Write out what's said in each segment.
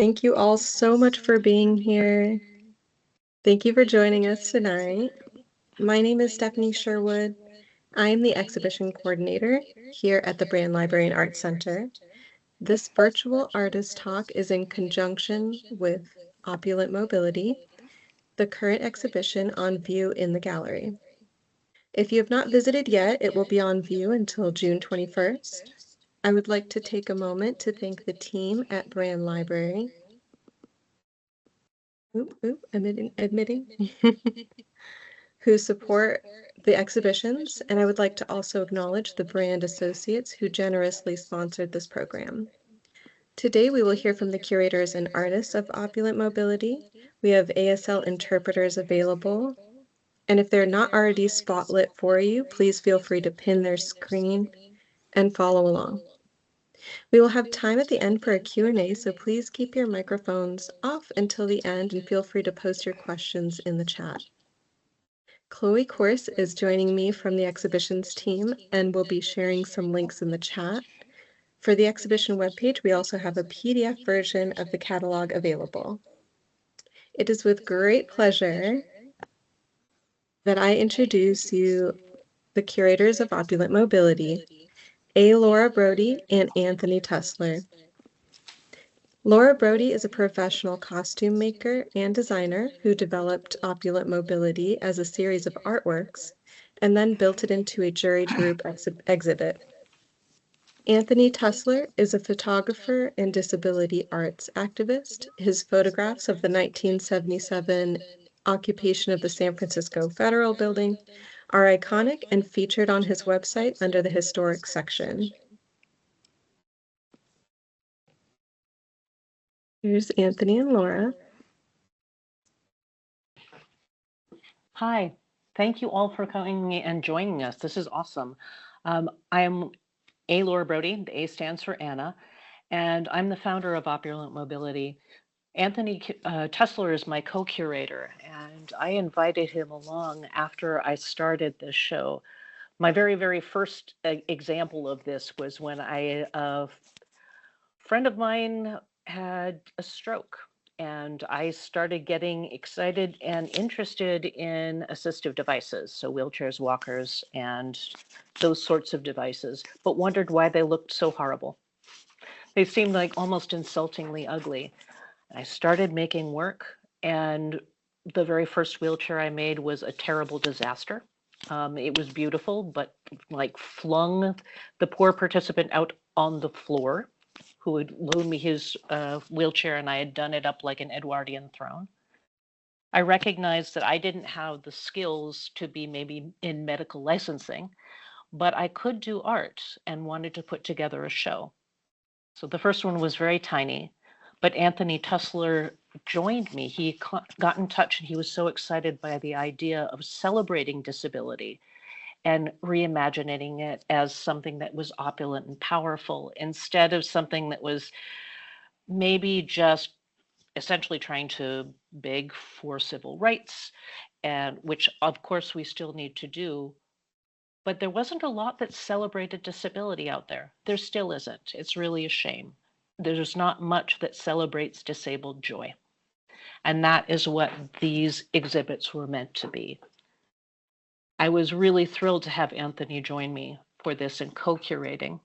Thank you all so much for being here. Thank you for joining us tonight. My name is Stephanie Sherwood. I am the exhibition coordinator here at the Brand Library and Art Center. This virtual artist talk is in conjunction with Opulent Mobility, the current exhibition on view in the gallery. If you have not visited yet, it will be on view until June 21st. I would like to take a moment to thank the team at Brand Library. Admitting. Who support the exhibitions, and I would like to also acknowledge the brand associates who generously sponsored this program. Today we will hear from the curators and artists of Opulent Mobility. We have ASL interpreters available, and if they're not already spotlit for you, please feel free to pin their screen and follow along. We will have time at the end for a Q&A, so please keep your microphones off until the end and feel free to post your questions in the chat. Chloe Corse is joining me from the exhibitions team and will be sharing some links in the chat. For the exhibition webpage, we also have a PDF version of the catalog available. It is with great pleasure that I introduce you the curators of Opulent Mobility, Laura Brody and Anthony Tusler. Laura Brody is a professional costume maker and designer who developed Opulent Mobility as a series of artworks and then built it into a juried group exhibit. Anthony Tusler is a photographer and disability arts activist. His photographs of the 1977 occupation of the San Francisco Federal Building are iconic and featured on his website under the historic section. Here's Anthony and Laura. Hi, thank you all for coming and joining us. This is awesome. I am Laura Brody, the A stands for Anna, and I'm the founder of Opulent Mobility. Anthony Tusler is my co-curator, and I invited him along after I started this show. My very, very first example of this was when a friend of mine had a stroke, and I started getting excited and interested in assistive devices, so wheelchairs, walkers, and those sorts of devices, but wondered why they looked so horrible. They seemed like almost insultingly ugly. I started making work, and the very first wheelchair I made was a terrible disaster. It was beautiful, but like flung the poor participant out on the floor, who had loaned me his wheelchair, and I had done it up like an Edwardian throne. I recognized that I didn't have the skills to be maybe in medical licensing, but I could do art and wanted to put together a show. So the first one was very tiny, but Anthony Tusler joined me. He got in touch, and he was so excited by the idea of celebrating disability and reimagining it as something that was opulent and powerful instead of something that was maybe just essentially trying to beg for civil rights, and which of course we still need to do. But there wasn't a lot that celebrated disability out there. There still isn't. It's really a shame. There's not much that celebrates disabled joy. And that is what these exhibits were meant to be. I was really thrilled to have Anthony join me for this and co-curating.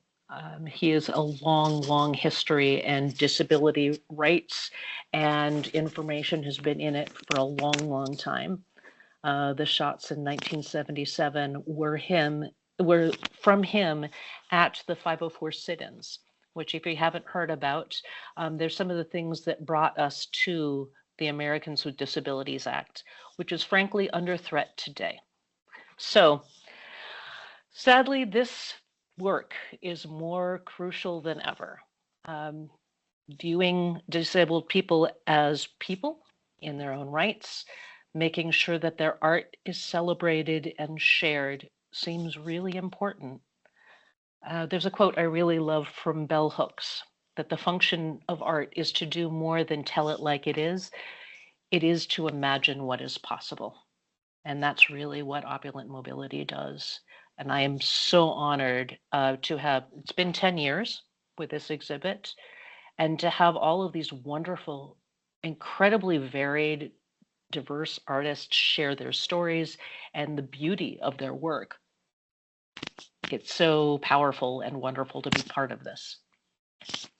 He has a long, long history, and disability rights and information has been in it for a long, long time. The shots in 1977 were from him at the 504 sit-ins, which if you haven't heard about, there's some of the things that brought us to the Americans with Disabilities Act, which is frankly under threat today. So sadly, this work is more crucial than ever. Viewing disabled people as people in their own rights, making sure that their art is celebrated and shared seems really important. There's a quote I really love from Bell Hooks, that the function of art is to do more than tell it like it is to imagine what is possible. And that's really what Opulent Mobility does. And I am so honored to have, it's been 10 years with this exhibit, And to have all of these wonderful, incredibly varied, diverse artists share their stories and the beauty of their work. It's so powerful and wonderful to be part of this.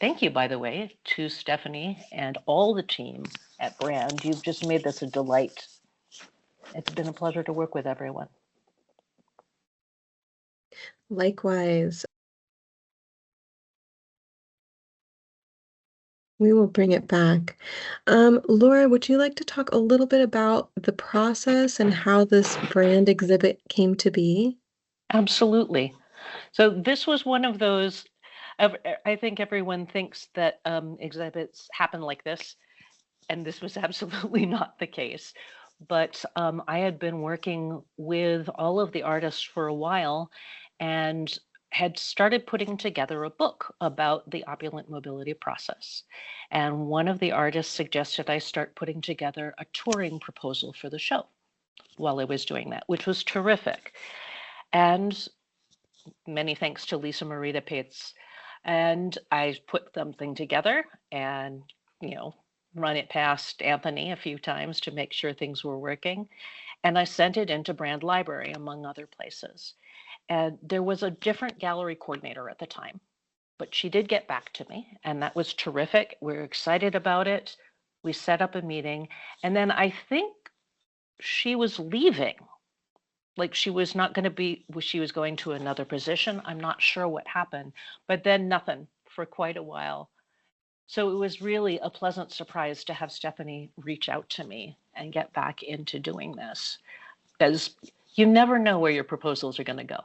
Thank you, by the way, to Stephanie and all the team at Brand. You've just made this a delight. It's been a pleasure to work with everyone. Likewise. We will bring it back. Laura, would you like to talk a little bit about the process and how this brand exhibit came to be? Absolutely. So this was one of those, I think everyone thinks that exhibits happen like this, and this was absolutely not the case. But I had been working with all of the artists for a while and had started putting together a book about the opulent mobility process. And one of the artists suggested I start putting together a touring proposal for the show while I was doing that, which was terrific. And many thanks to Lisa Marita Pates. And I put something together and, run it past Anthony a few times to make sure things were working. And I sent it into Brand Library, among other places. And there was a different gallery coordinator at the time, but she did get back to me, and that was terrific. We were excited about it. We set up a meeting, and then I think she was leaving. Like she was not going to be, she was going to another position. I'm not sure what happened, but then nothing for quite a while. So it was really a pleasant surprise to have Stephanie reach out to me and get back into doing this, because you never know where your proposals are going to go.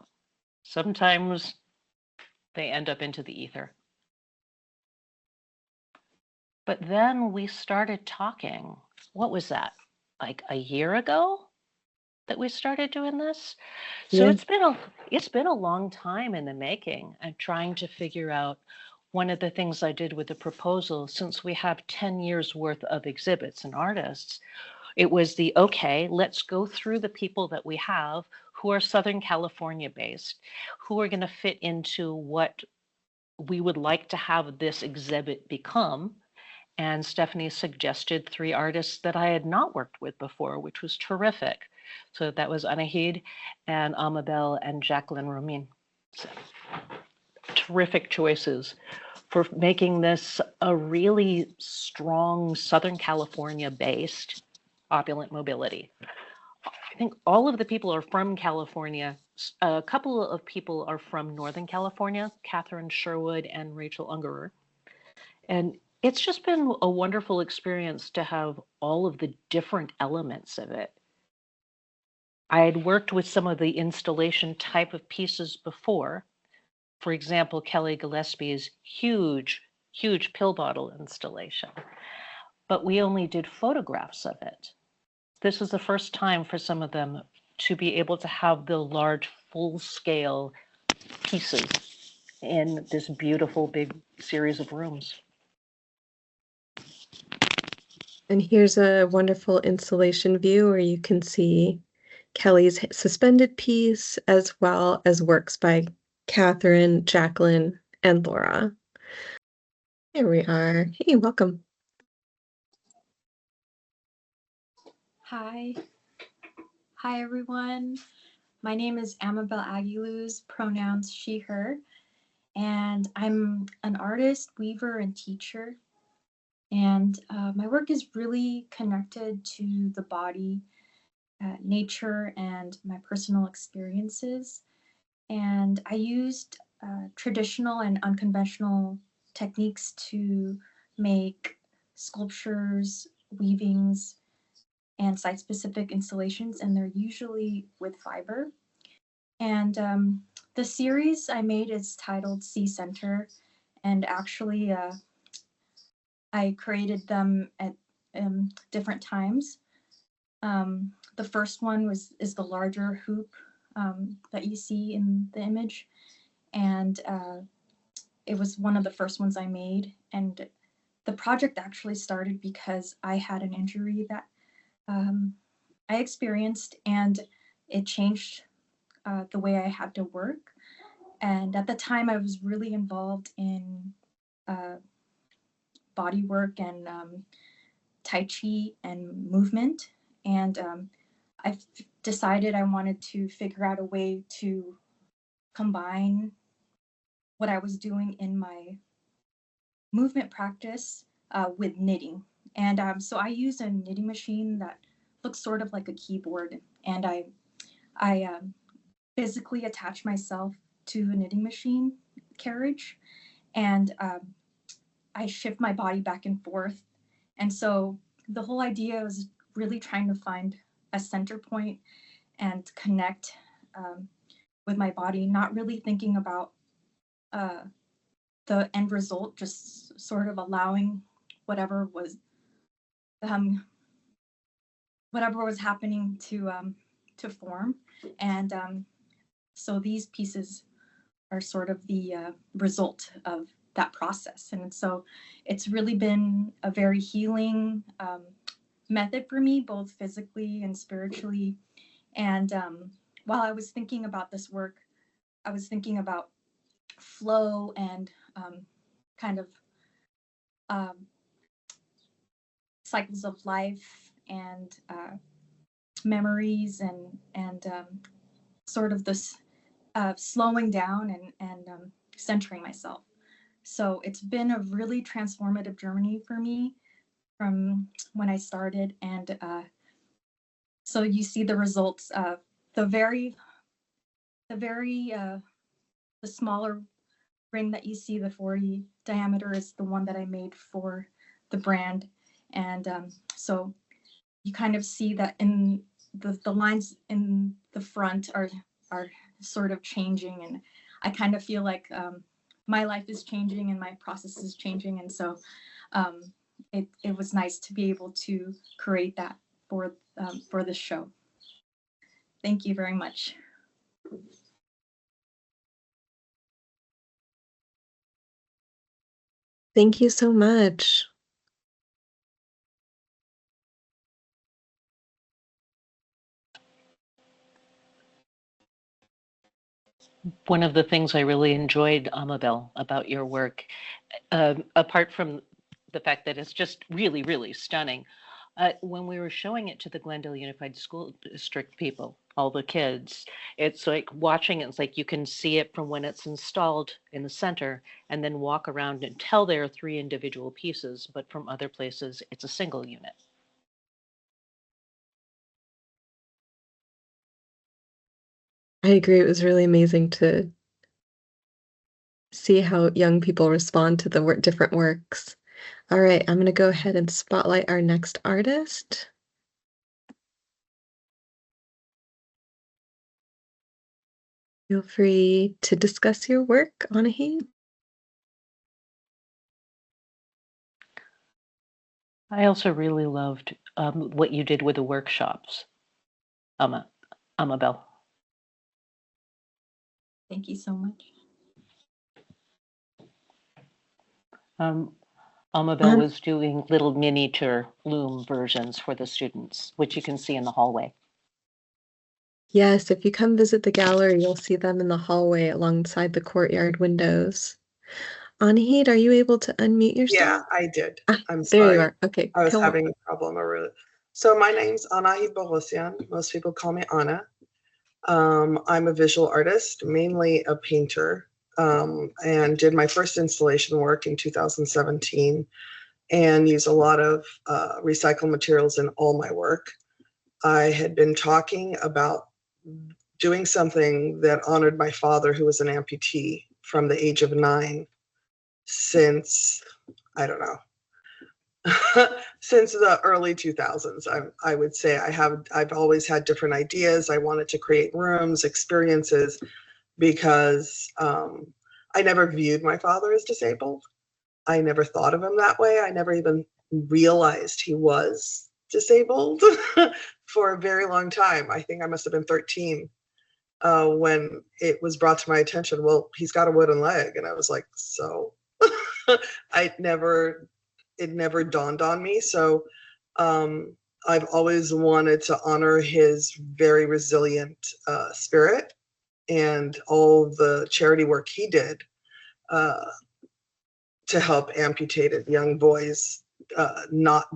Sometimes they end up into the ether. But then we started talking. What was that? Like a year ago that we started doing this? So Yeah. it's been a long time in the making and trying to figure out. One of the things I did with the proposal, since we have 10 years worth of exhibits and artists, it was okay, let's go through the people that we have who are Southern California based, who are going to fit into what we would like to have this exhibit become. And Stephanie suggested 3 artists that I had not worked with before, which was terrific. So that was Anahid and Amabelle and Jaklin Romine. So, terrific choices for making this a really strong Southern California based opulent mobility. I think all of the people are from California. A couple of people are from Northern California, Catherine Sherwood and Rachel Ungerer. And it's just been a wonderful experience to have all of the different elements of it. I had worked with some of the installation type of pieces before. For example, Kellie Gillespie's huge pill bottle installation, but we only did photographs of it. This is the first time for some of them to be able to have the large full-scale pieces in this beautiful big series of rooms. And here's a wonderful installation view where you can see Kellie's suspended piece as well as works by Catherine, Jaklin, and Laura. Here we are. Hey, welcome. Hi. Hi, everyone. My name is Amabelle Aguiluz, pronouns she, her, and I'm an artist, weaver, and teacher. And my work is really connected to the body, nature, and my personal experiences. And I used traditional and unconventional techniques to make sculptures, weavings, and site-specific installations, and they're usually with fiber. And the series I made is titled Sea Center, and actually I created them at different times. The first one is the larger hoop that you see in the image, and it was one of the first ones I made. And the project actually started because I had an injury that I experienced, and it changed the way I had to work. And at the time, I was really involved in body work and Tai Chi and movement. And I decided I wanted to figure out a way to combine what I was doing in my movement practice with knitting. And so I use a knitting machine that looks sort of like a keyboard. And I physically attach myself to the knitting machine carriage, and I shift my body back and forth. And so the whole idea was really trying to find a center point and connect with my body, not really thinking about the end result, just sort of allowing whatever was happening to form. And so these pieces are sort of the result of that process. And so it's really been a very healing method for me, both physically and spiritually. And while I was thinking about this work, I was thinking about flow and kind of cycles of life and memories and sort of this slowing down and centering myself. So it's been a really transformative journey for me from when I started. And so you see the results of the smaller ring that you see, the 40 diameter, is the one that I made for the brand. And so you kind of see that in the lines in the front are sort of changing, and I kind of feel like my life is changing and my process is changing. And so it was nice to be able to create that for this show. Thank you very much. Thank you so much. One of the things I really enjoyed, Amabelle, about your work, apart from the fact that it's just really, really stunning, when we were showing it to the Glendale Unified School District people, all the kids, it's like watching it, it's like you can see it from when it's installed in the center and then walk around and tell there are 3 individual pieces, but from other places, it's a single unit. I agree. It was really amazing to see how young people respond to the different works. All right, I'm going to go ahead and spotlight our next artist. Feel free to discuss your work, Anahid. I also really loved what you did with the workshops, Amabelle. Thank you so much. Amabelle was doing little miniature loom versions for the students, which you can see in the hallway. Yes, if you come visit the gallery, you'll see them in the hallway alongside the courtyard windows. Anahid, are you able to unmute yourself? Yeah, I did. I'm There sorry. you are. Okay. I was having a problem. So my name's Anahid Boghosian. Most people call me Anna. I'm a visual artist, mainly a painter, and did my first installation work in 2017 and use a lot of recycled materials in all my work. I had been talking about doing something that honored my father, who was an amputee from the age of 9, since, I don't know, since the early 2000s. I would say I've always had different ideas. I wanted to create rooms, experiences, because I never viewed my father as disabled. I never thought of him that way. I never even realized he was disabled for a very long time. I think I must have been 13 when it was brought to my attention, well, he's got a wooden leg. And I was like, so? It never dawned on me. So I've always wanted to honor his very resilient spirit and all the charity work he did to help amputated young boys not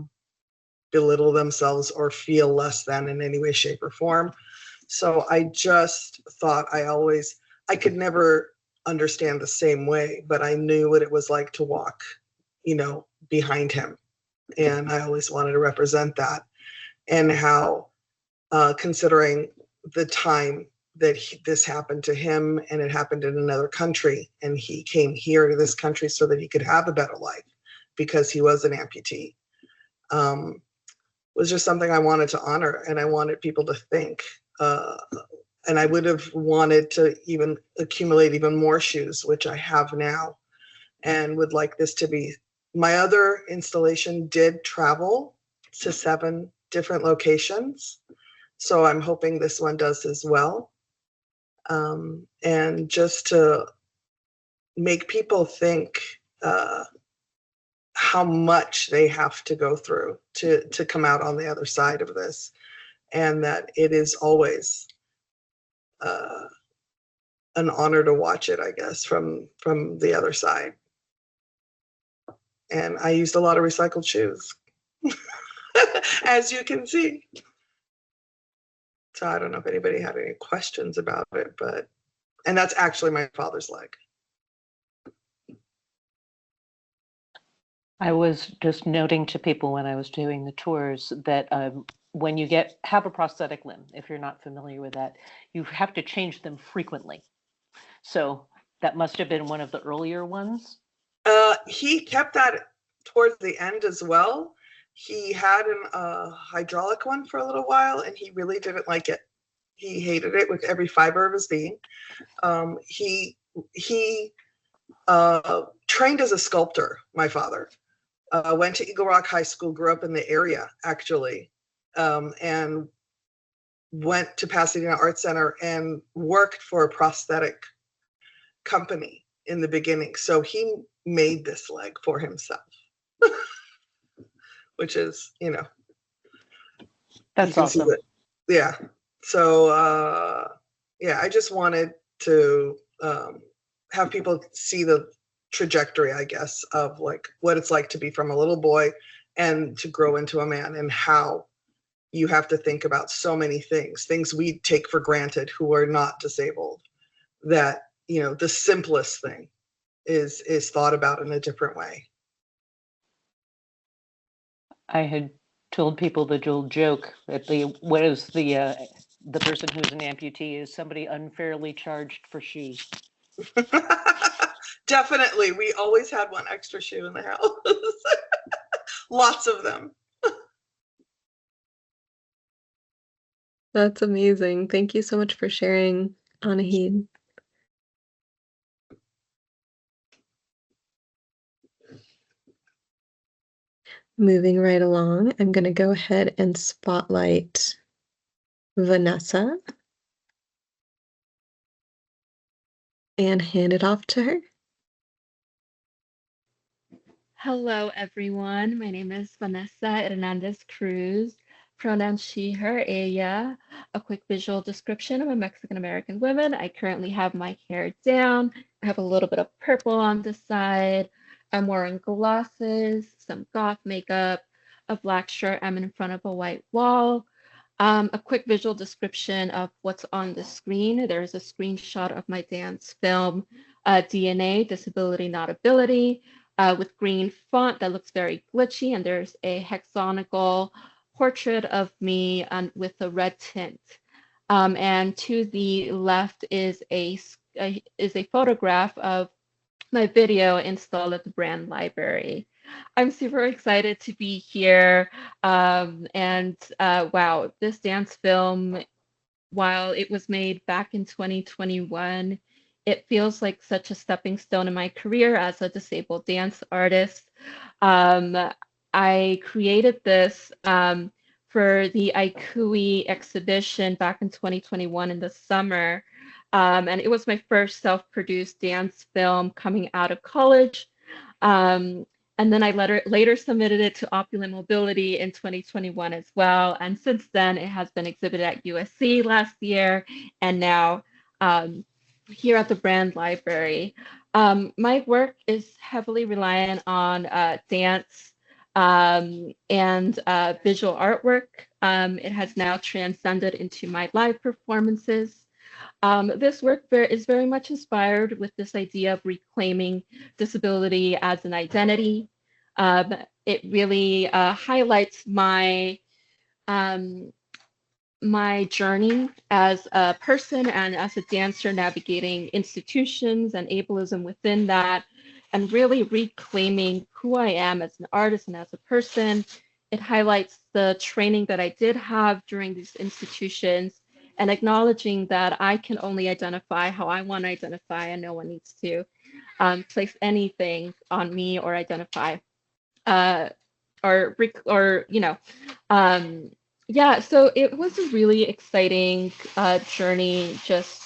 belittle themselves or feel less than in any way, shape, or form. So I just thought I could never understand the same way, but I knew what it was like to walk, behind him. And I always wanted to represent that, and how, considering the time that this happened to him, and it happened in another country, and he came here to this country so that he could have a better life because he was an amputee, was just something I wanted to honor, and I wanted people to think. And I would have wanted to even accumulate even more shoes, which I have now, and would like this to be. My other installation did travel to 7 different locations, so I'm hoping this one does as well. And just to make people think how much they have to go through to come out on the other side of this, and that it is always an honor to watch it, I guess, from the other side. And I used a lot of recycled shoes, as you can see. So I don't know if anybody had any questions about it, and that's actually my father's leg. I was just noting to people when I was doing the tours that when you have a prosthetic limb, if you're not familiar with that, you have to change them frequently. So that must have been one of the earlier ones. He kept that towards the end as well. He had a hydraulic one for a little while, and he really didn't like it. He hated it with every fiber of his being. He trained as a sculptor, my father. Went to Eagle Rock High School, grew up in the area, actually, and went to Pasadena Art Center and worked for a prosthetic company in the beginning. So he made this leg for himself, which is, That's awesome. Yeah. So, I just wanted to have people see the trajectory, I guess, of like what it's like to be from a little boy and to grow into a man, and how you have to think about so many things we take for granted who are not disabled, that, the simplest thing is thought about in a different way. I had told people the old joke that the person who's an amputee is somebody unfairly charged for shoes. Definitely. We always had one extra shoe in the house. Lots of them. That's amazing. Thank you so much for sharing, Anahid. Moving right along, I'm going to go ahead and spotlight Vanessa and hand it off to her. Hello, everyone. My name is Vanessa Hernández Cruz, pronouns she, her, ella. A quick visual description. I'm a Mexican-American woman. I currently have my hair down. I have a little bit of purple on the side. I'm wearing glasses, some goth makeup, a black shirt. I'm in front of a white wall. A quick visual description of what's on the screen. There's a screenshot of my dance film, DNA, Disability Not Ability, with green font that looks very glitchy, and there's a hexagonal portrait of me with a red tint. And to the left is a photograph of my video installed at the brand library. I'm super excited to be here. Wow, this dance film, while it was made back in 2021, it feels like such a stepping stone in my career as a disabled dance artist. I created this for the Aikui exhibition back in 2021 in the summer. And it was my first self-produced dance film coming out of college. And then I later submitted it to Opulent Mobility in 2021 as well. And since then, it has been exhibited at USC last year, and now here at the Brand Library. My work is heavily reliant on dance and visual artwork. It has now transcended into my live performances. This work is very much inspired with this idea of reclaiming disability as an identity. It really highlights um, my journey as a person and as a dancer navigating institutions and ableism within that, and really reclaiming who I am as an artist and as a person. It highlights the training that I did have during these institutions and acknowledging that I can only identify how I want to identify, and no one needs to place anything on me or identify uh, or um, yeah, so it was a really exciting journey, just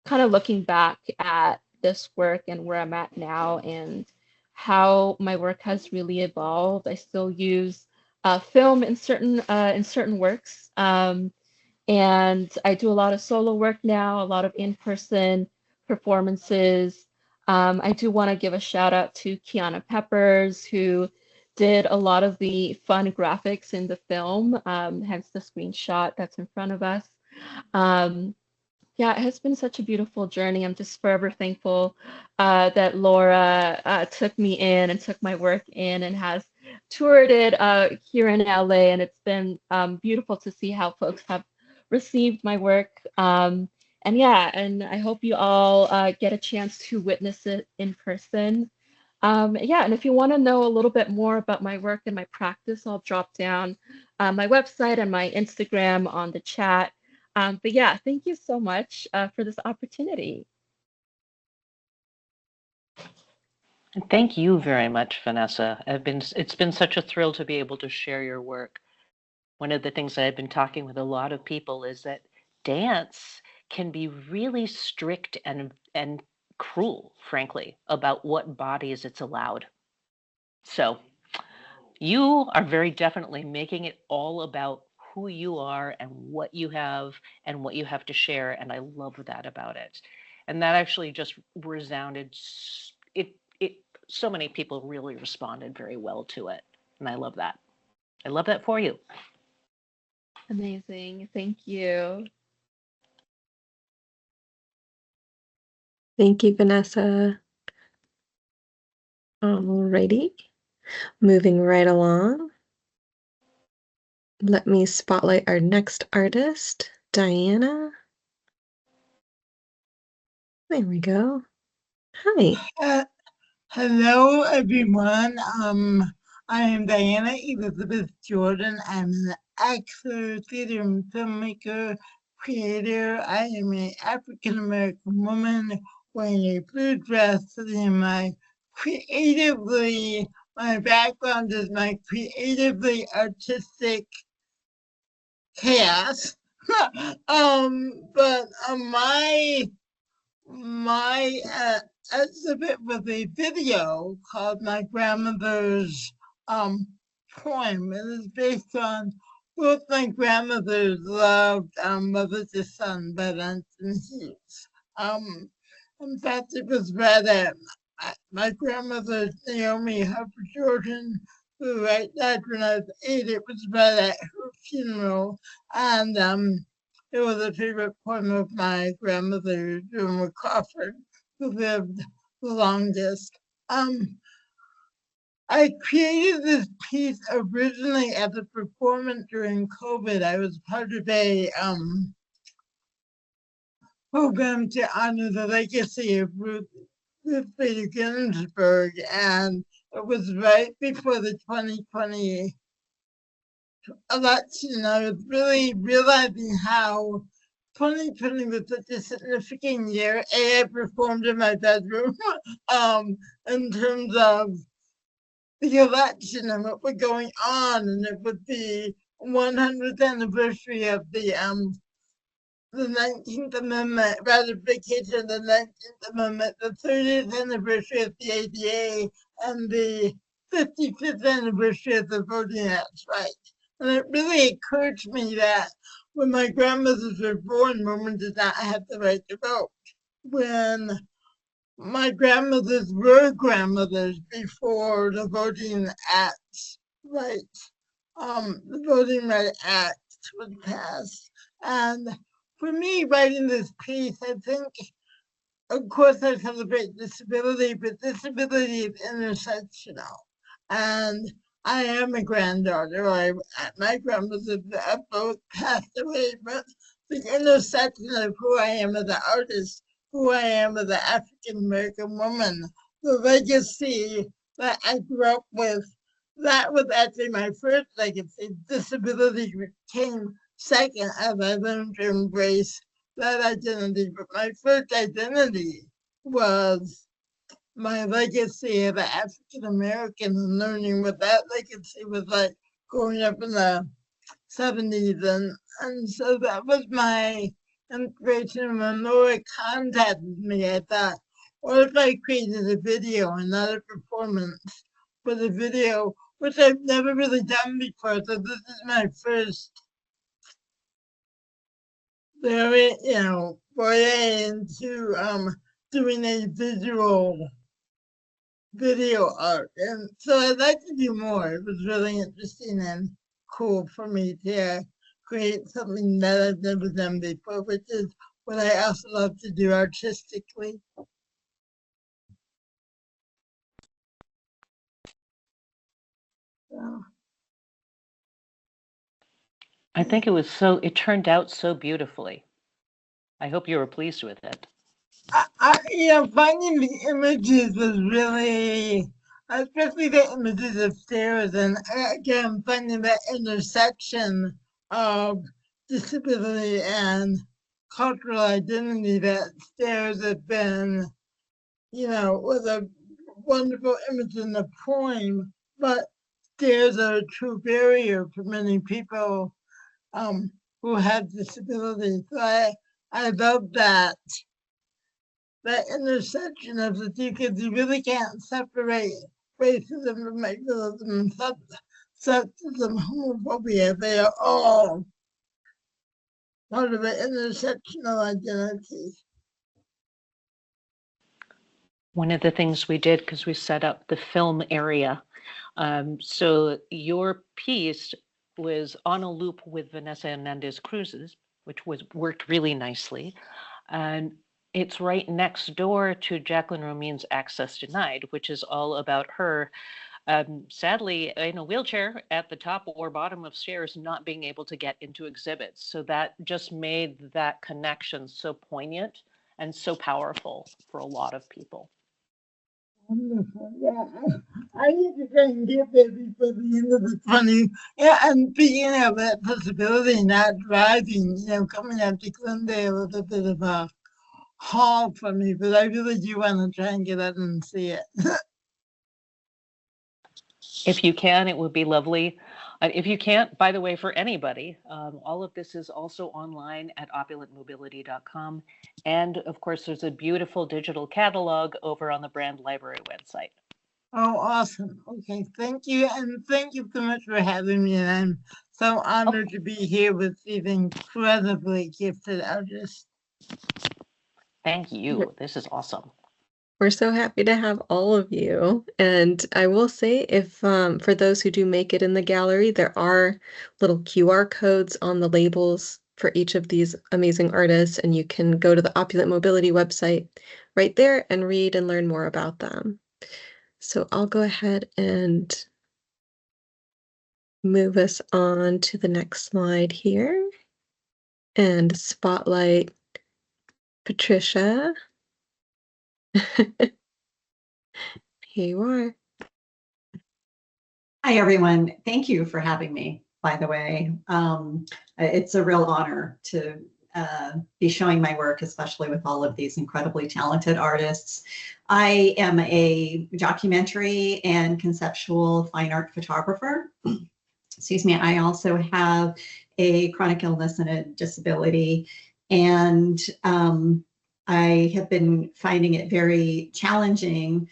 kind of looking back at this work and where I'm at now and how my work has really evolved. I still use film in certain works, and I do a lot of solo work now, a lot of in-person performances. I do want to give a shout out to Kiana Peppers, who did a lot of the fun graphics in the film, hence the screenshot that's in front of us. Um, yeah, it has been such a beautiful journey. I'm just forever thankful that Laura took me in and took my work in and has toured it here in LA. And it's been beautiful to see how folks have received my work. And yeah, and I hope you all get a chance to witness it in person. Yeah, and if you want to know a little bit more about my work and my practice, I'll drop down my website and my Instagram on the chat. But yeah, thank you so much for this opportunity. And thank you very much, Vanessa. It's been such a thrill to be able to share your work. One of the things that I've been talking with a lot of people is that dance can be really strict and cruel, frankly, about what bodies it's allowed. So you are very definitely making it all about who you are and what you have to share. And I love that about it. And that actually just resounded. It so many people really responded very well to it. And I love that. I love that for you. Amazing. Thank you. Thank you, Vanessa. Alrighty, moving right along. Let me spotlight our next artist, Diana. There we go. Hi. Hello, everyone. I am Diana Elizabeth Jordan. I'm an actor, theater and filmmaker, creator. I am an African American woman wearing a blue dress, and my background is my creatively artistic chaos. But my exhibit was a video called My Grandmother's Poem. It is based on both my grandmother's loved Mother to Son by Langston Hughes. In fact, it was read at my grandmother Naomi Harper Jordan, who died when I was 8. It was read at her funeral, and it was a favorite poem of my grandmother, June Crawford, who lived the longest. I created this piece originally as a performance during COVID. I was part of a program to honor the legacy of Ruth Bader Ginsburg, and it was right before the 2020 election. I was really realizing how 2020 was such a significant year. I performed in my bedroom in terms of the election and what was going on, and it was the 100th anniversary of the 19th Amendment ratification of the 19th Amendment, the 30th anniversary of the ADA, and the 55th anniversary of the Voting Rights. And it really occurred to me that when my grandmothers were born, women did not have the right to vote. When my grandmothers were grandmothers before the Voting Acts, right? The Voting Rights Act was passed. And for me, writing this piece, I think, of course, I celebrate disability, but disability is intersectional. And I am a granddaughter. My grandmother both passed away, but the intersection of who I am as an artist, who I am as an African American woman, the legacy that I grew up with, that was actually my first legacy. Disability came second as I learned to embrace that identity. But my first identity was my legacy as an African American and learning what that legacy was like growing up in the 70s. And so that was my inspiration. When Laura contacted me, I thought, what if I created a video and not a performance, but a video, which I've never really done before. So this is my first very, foray into doing a visual video art. And so I'd like to do more. It was really interesting and cool for me to create something that I've never done before, which is what I also love to do artistically. So, I think it turned out so beautifully. I hope you were pleased with it. Finding the images was really, especially the images of stairs, and again, finding that intersection of disability and cultural identity that stairs have been, was a wonderful image in the poem, but stairs are a true barrier for many people who have disabilities. So I love that intersection of the two, because you really can't separate racism from ableism, sexism, homophobia. They are all part of an intersectional identity. One of the things we did, because we set up the film area, so your piece was on a loop with Vanessa Hernández Cruz's, which worked really nicely. And it's right next door to Jaklin Romine's Access Denied, which is all about her, sadly, in a wheelchair at the top or bottom of stairs, not being able to get into exhibits. So that just made that connection so poignant and so powerful for a lot of people. Wonderful. Yeah, I need to try and get there before the end of the 20. Yeah, and being of that possibility, not driving, coming up to Glendale is a bit of a haul for me, but I really do want to try and get out and see it. If you can, it would be lovely. If you can't, by the way, for anybody, all of this is also online at opulentmobility.com. And of course, there's a beautiful digital catalog over on the Brand Library website. Oh, awesome. Okay, thank you. And thank you so much for having me. And I'm so honored to be here with these incredibly gifted artists. Thank you. This is awesome. We're so happy to have all of you. And I will say, if for those who do make it in the gallery, there are little QR codes on the labels for each of these amazing artists, and you can go to the Opulent Mobility website right there and read and learn more about them. So I'll go ahead and move us on to the next slide here and spotlight Patricia. Here you are. Hi, everyone. Thank you for having me, by the way. It's a real honor to be showing my work, especially with all of these incredibly talented artists. I am a documentary and conceptual fine art photographer. Excuse me. I also have a chronic illness and a disability. And I have been finding it very challenging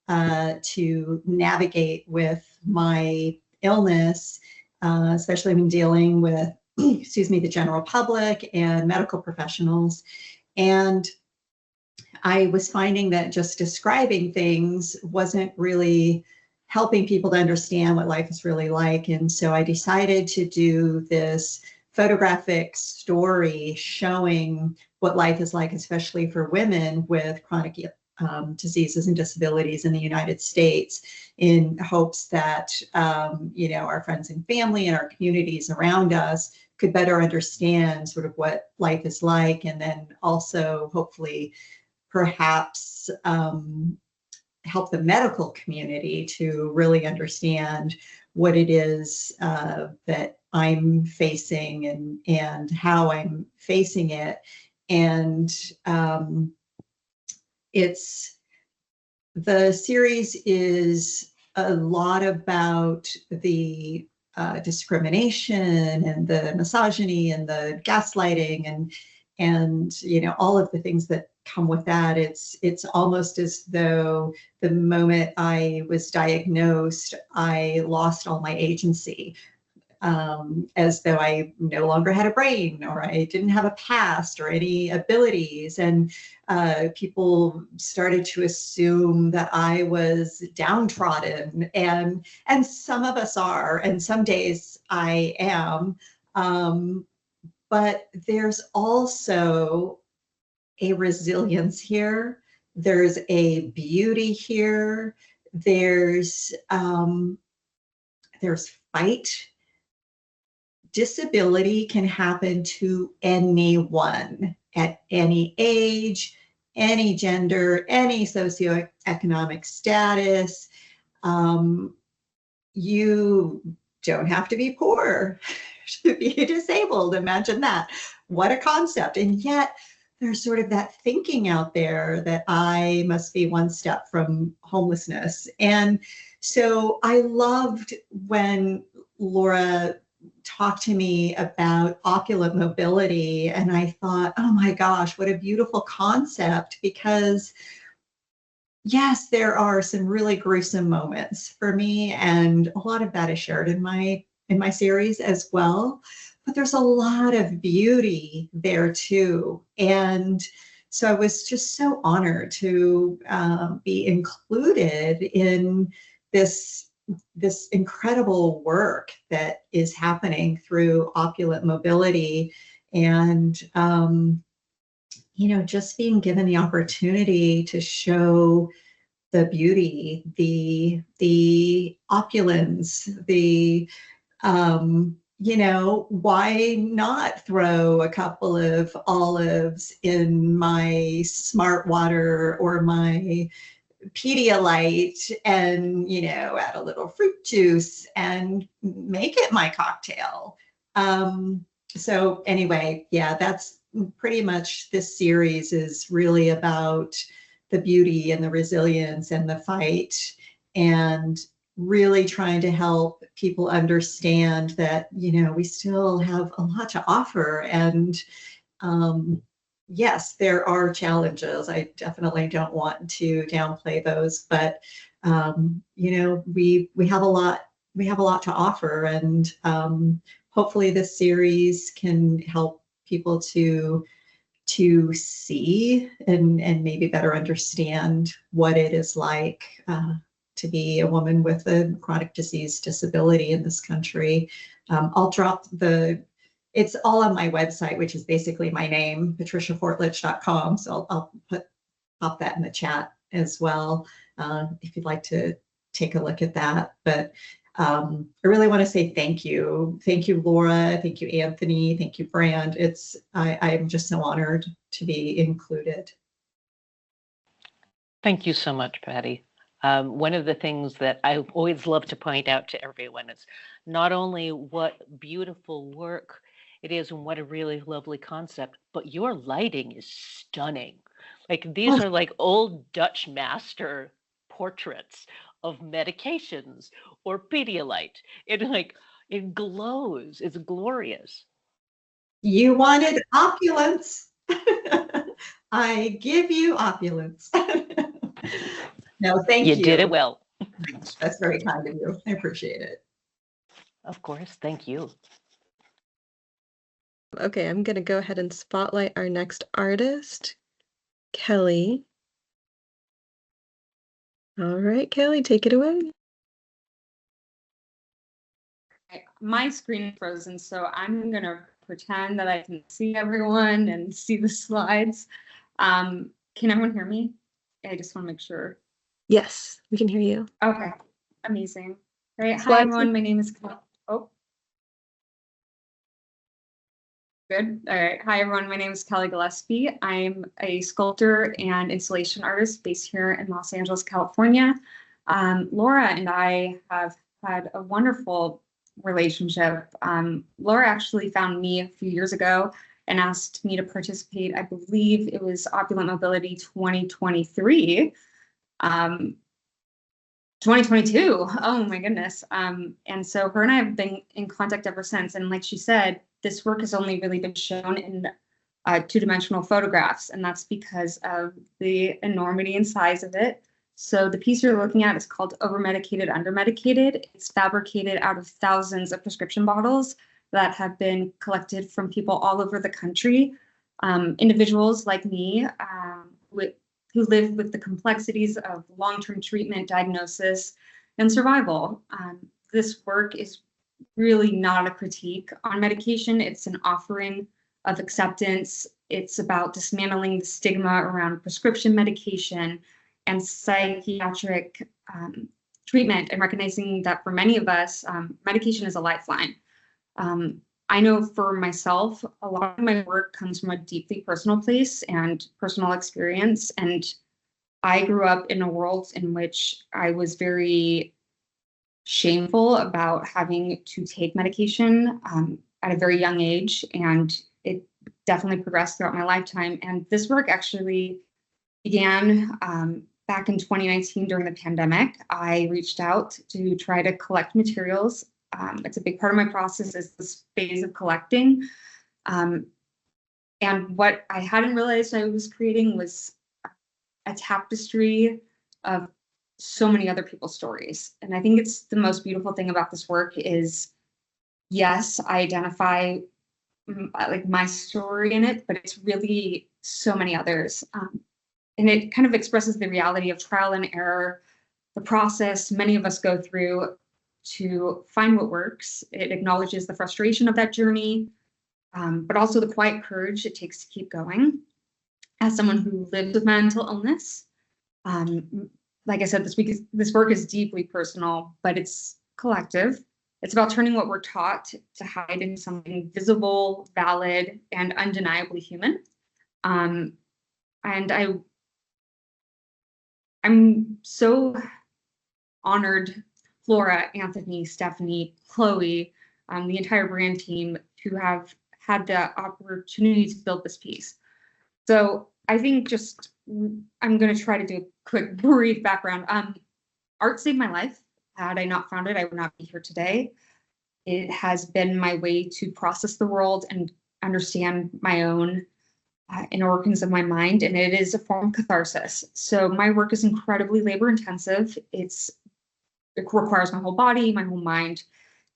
to navigate with my illness, especially when dealing with, excuse me, the general public and medical professionals. And I was finding that just describing things wasn't really helping people to understand what life is really like. And so I decided to do this photographic story showing what life is like, especially for women with chronic diseases and disabilities in the United States, in hopes that our friends and family and our communities around us could better understand sort of what life is like, and then also hopefully perhaps help the medical community to really understand what it is that I'm facing and how I'm facing it. And the series is a lot about the discrimination and the misogyny and the gaslighting and all of the things that come with that. It's almost as though the moment I was diagnosed, I lost all my agency, as though I no longer had a brain, or I didn't have a past or any abilities. And people started to assume that I was downtrodden, and some of us are, and some days I am. But there's also a resilience here. There's a beauty here. There's fight. Disability can happen to anyone at any age, any gender, any socioeconomic status. You don't have to be poor to be disabled. Imagine that. What a concept. And yet there's sort of that thinking out there that I must be one step from homelessness. And so I loved when Laura talked to me about opulent mobility, and I thought, oh my gosh, what a beautiful concept, because yes, there are some really gruesome moments for me, and a lot of that is shared in my series as well, but there's a lot of beauty there too. And so I was just so honored to be included in this incredible work that is happening through Opulent Mobility. And just being given the opportunity to show the beauty, the opulence, why not throw a couple of olives in my Smart Water or my Pedialyte and, add a little fruit juice and make it my cocktail. So anyway, yeah, that's pretty much, this series is really about the beauty and the resilience and the fight, and really trying to help people understand that, we still have a lot to offer. And yes, there are challenges. I definitely don't want to downplay those, but we have a lot to offer, and hopefully this series can help people to see and maybe better understand what it is like to be a woman with a chronic disease disability in this country. I'll drop it's all on my website, which is basically my name, patriciafortlage.com. So I'll pop that in the chat as well, if you'd like to take a look at that. But I really want to say thank you. Thank you, Laura. Thank you, Anthony. Thank you, Brand. I'm just so honored to be included. Thank you so much, Patty. One of the things that I always love to point out to everyone is not only what beautiful work it is and what a really lovely concept, but your lighting is stunning. Like, these are like old Dutch master portraits of medications or Pedialyte. It glows. It's glorious. You wanted opulence. I give you opulence. No, thank you. You did it well. That's very kind of you. I appreciate it. Of course. Thank you. Okay, I'm going to go ahead and spotlight our next artist, Kellie. All right, Kellie, take it away. My screen is frozen, so I'm gonna pretend that I can see everyone and see the slides. Can everyone hear me? I just want to make sure. Yes, we can hear you. Okay, amazing. All right, hi Slides. everyone. My name is oh. Good. All right. Hi, everyone. My name is Kellie Gillespie. I'm a sculptor and installation artist based here in Los Angeles, California. Laura and I have had a wonderful relationship. Laura actually found me a few years ago and asked me to participate. I believe it was Opulent Mobility 2023. 2022. Oh my goodness. And so her and I have been in contact ever since. And like she said, this work has only really been shown in two-dimensional photographs, and that's because of the enormity and size of it. So the piece you're looking at is called Over-Medicated, Under-Medicated. It's fabricated out of thousands of prescription bottles that have been collected from people all over the country. Individuals like me who live with the complexities of long-term treatment, diagnosis, and survival. This work is really not a critique on medication. It's an offering of acceptance. It's about dismantling the stigma around prescription medication and psychiatric treatment, and recognizing that for many of us, medication is a lifeline. I know for myself, a lot of my work comes from a deeply personal place and personal experience. And I grew up in a world in which I was very shameful about having to take medication at a very young age. And it definitely progressed throughout my lifetime. And this work actually began back in 2019 during the pandemic. I reached out to try to collect materials. It's a big part of my process is this phase of collecting. And what I hadn't realized I was creating was a tapestry of so many other people's stories. And I think it's the most beautiful thing about this work is, yes, I identify like my story in it, but it's really so many others. And it kind of expresses the reality of trial and error, the process many of us go through to find what works. It acknowledges the frustration of that journey, but also the quiet courage it takes to keep going. As someone who lives with mental illness, like I said, this work is deeply personal, but it's collective. It's about turning what we're taught to hide into something visible, valid, and undeniably human. And I'm so honored, Flora, Anthony, Stephanie, Chloe, the entire brand team to have had the opportunity to build this piece. So I think I'm going to try to do a quick, brief background. Art saved my life. Had I not found it, I would not be here today. It has been my way to process the world and understand my own inner workings of my mind, and it is a form of catharsis. So my work is incredibly labor intensive. It requires my whole body, my whole mind,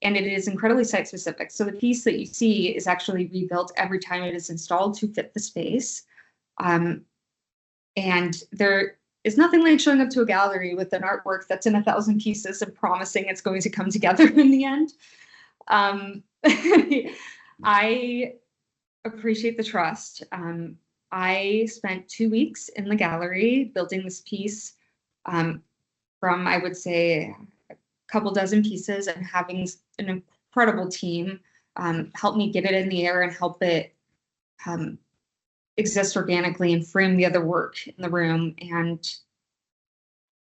and it is incredibly site specific. So the piece that you see is actually rebuilt every time it is installed to fit the space. And there is nothing like showing up to a gallery with an artwork that's in 1,000 pieces and promising it's going to come together in the end. I appreciate the trust. I spent 2 weeks in the gallery building this piece from, I would say, a couple dozen pieces, and having an incredible team help me get it in the air and help it exist organically and frame the other work in the room. And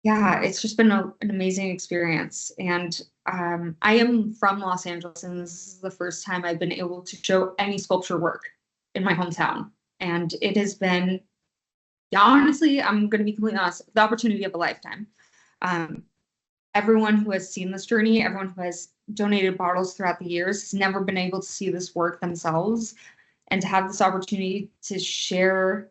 yeah, it's just been an amazing experience. And I am from Los Angeles, and this is the first time I've been able to show any sculpture work in my hometown. And it has been, yeah, honestly, I'm going to be completely honest, the opportunity of a lifetime. Everyone who has seen this journey, everyone who has donated bottles throughout the years has never been able to see this work themselves. And to have this opportunity to share,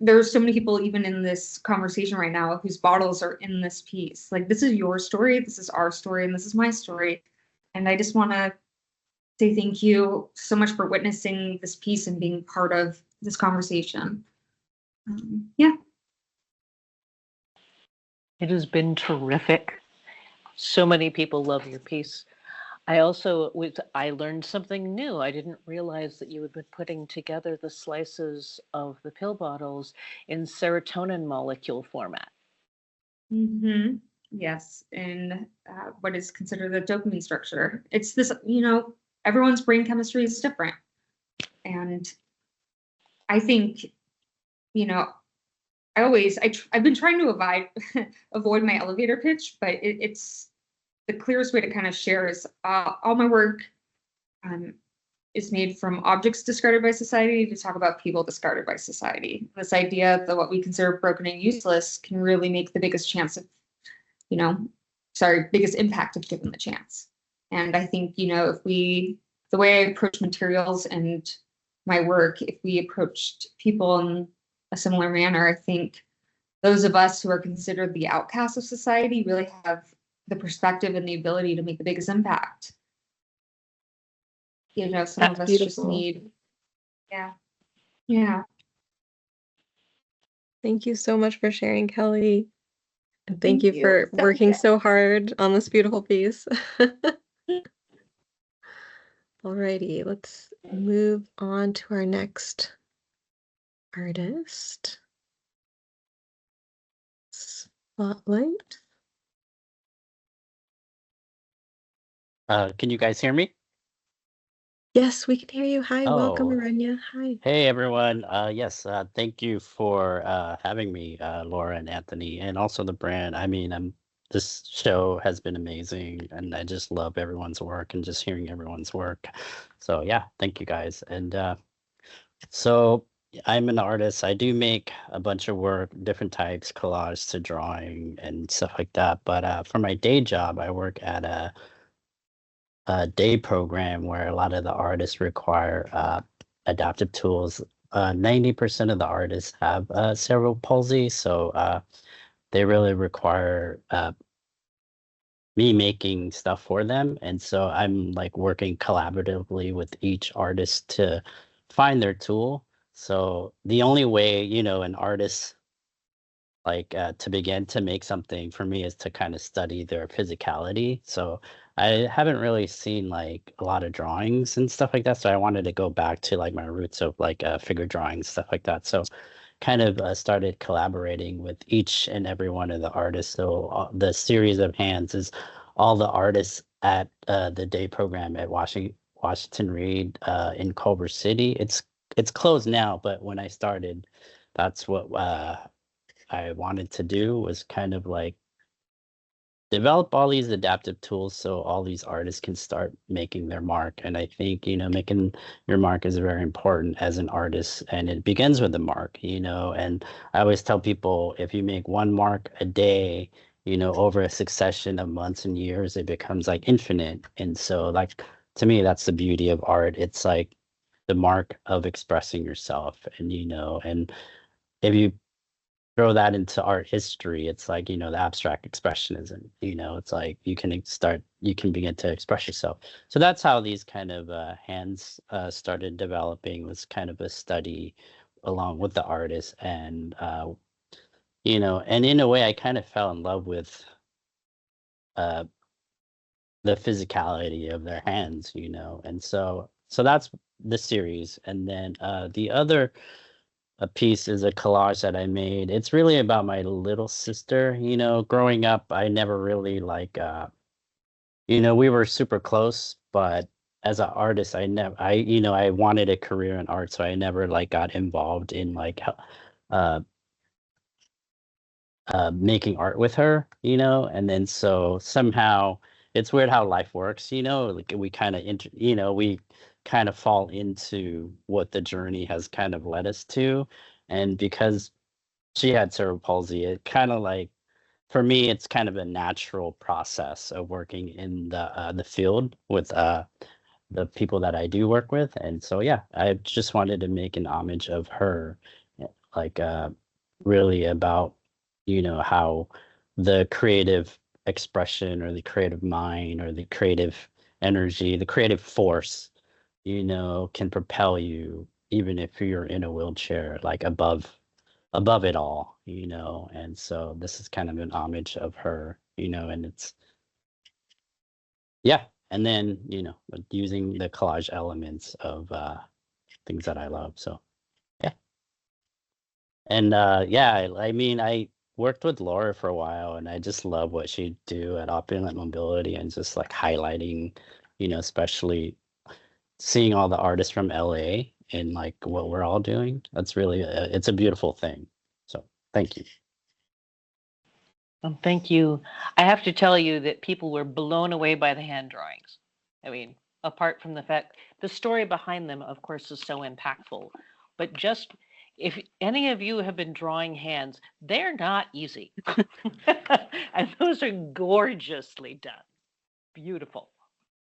there are so many people even in this conversation right now whose bottles are in this piece. Like, this is your story, this is our story, and this is my story. And I just want to say thank you so much for witnessing this piece and being part of this conversation. Yeah. It has been terrific. So many people love your piece. I learned something new. I didn't realize that you had been putting together the slices of the pill bottles in serotonin molecule format. Mm-hmm. Yes, in what is considered a dopamine structure. It's this, everyone's brain chemistry is different. And I think, I've been trying to avoid my elevator pitch, but it's the clearest way to kind of share is all my work is made from objects discarded by society to talk about people discarded by society. This idea that what we consider broken and useless can really make the biggest chance of, biggest impact if given the chance. And I think, the way I approach materials and my work, if we approached people in a similar manner, I think those of us who are considered the outcasts of society really have the perspective and the ability to make the biggest impact. Some That's of us just beautiful. need, yeah. Thank you so much for sharing, Kelly. And thank Thank you you. for So working good. so hard on this beautiful piece. Alrighty, let's move on to our next artist. Spotlight. Can you guys hear me? Yes, we can hear you. Hi, welcome, Oh, Aragna. Hi. hey everyone. Yes, thank you for having me, Laura and Anthony, and also the brand. I mean, this show has been amazing, and I just love everyone's work and just hearing everyone's work. So yeah, thank you guys. And so I'm an artist. I do make a bunch of work, different types, collage to drawing and stuff like that. But for my day job, I work at a day program where a lot of the artists require adaptive tools. 90% of the artists have cerebral palsy, so they really require me making stuff for them. And so I'm like working collaboratively with each artist to find their tool. So the only way, an artist to begin to make something for me is to kind of study their physicality. So I haven't really seen like a lot of drawings and stuff like that. So I wanted to go back to like my roots of like figure drawing, stuff like that. So kind of started collaborating with each and every one of the artists. So the series of hands is all the artists at the day program at Washington Reed in Culver City. It's closed now, but when I started, that's what I wanted to do, was kind of like develop all these adaptive tools so all these artists can start making their mark. And I think, making your mark is very important as an artist, and it begins with the mark, and I always tell people, if you make one mark a day, over a succession of months and years, it becomes like infinite. And so like, to me, that's the beauty of art. It's like the mark of expressing yourself. And, and if you throw that into art history, it's like, the abstract expressionism, it's like you can begin to express yourself. So that's how these kind of hands started developing, was kind of a study along with the artist. And, and in a way, I kind of fell in love with the physicality of their hands, and so that's the series. And then the other a piece is a collage that I made. It's really about my little sister. Growing up, I never really we were super close, but as an artist, I wanted a career in art, so I never like got involved in like uh making art with her, and then so somehow it's weird how life works, like we kind of we kind of fall into what the journey has kind of led us to. And because she had cerebral palsy, it kind of like, for me, it's kind of a natural process of working in the field with the people that I do work with. And so yeah, I just wanted to make an homage of her, like really about how the creative expression or the creative mind or the creative energy, the creative force, can propel you even if you're in a wheelchair, like above above it all, you know. And so this is kind of an homage of her, you know, and it's yeah. And then, you know, using the collage elements of things that I love. So yeah. And yeah, I mean, I worked with Laura for a while, and I just love what she do at Opulent Mobility, and just like highlighting, you know, especially seeing all the artists from LA and like what we're all doing. That's really it's a beautiful thing. So thank you. Thank you. I have to tell you that people were blown away by the hand drawings. I mean, apart from the fact the story behind them, of course, is so impactful. But just if any of you have been drawing hands, they're not easy. And those are gorgeously done. Beautiful.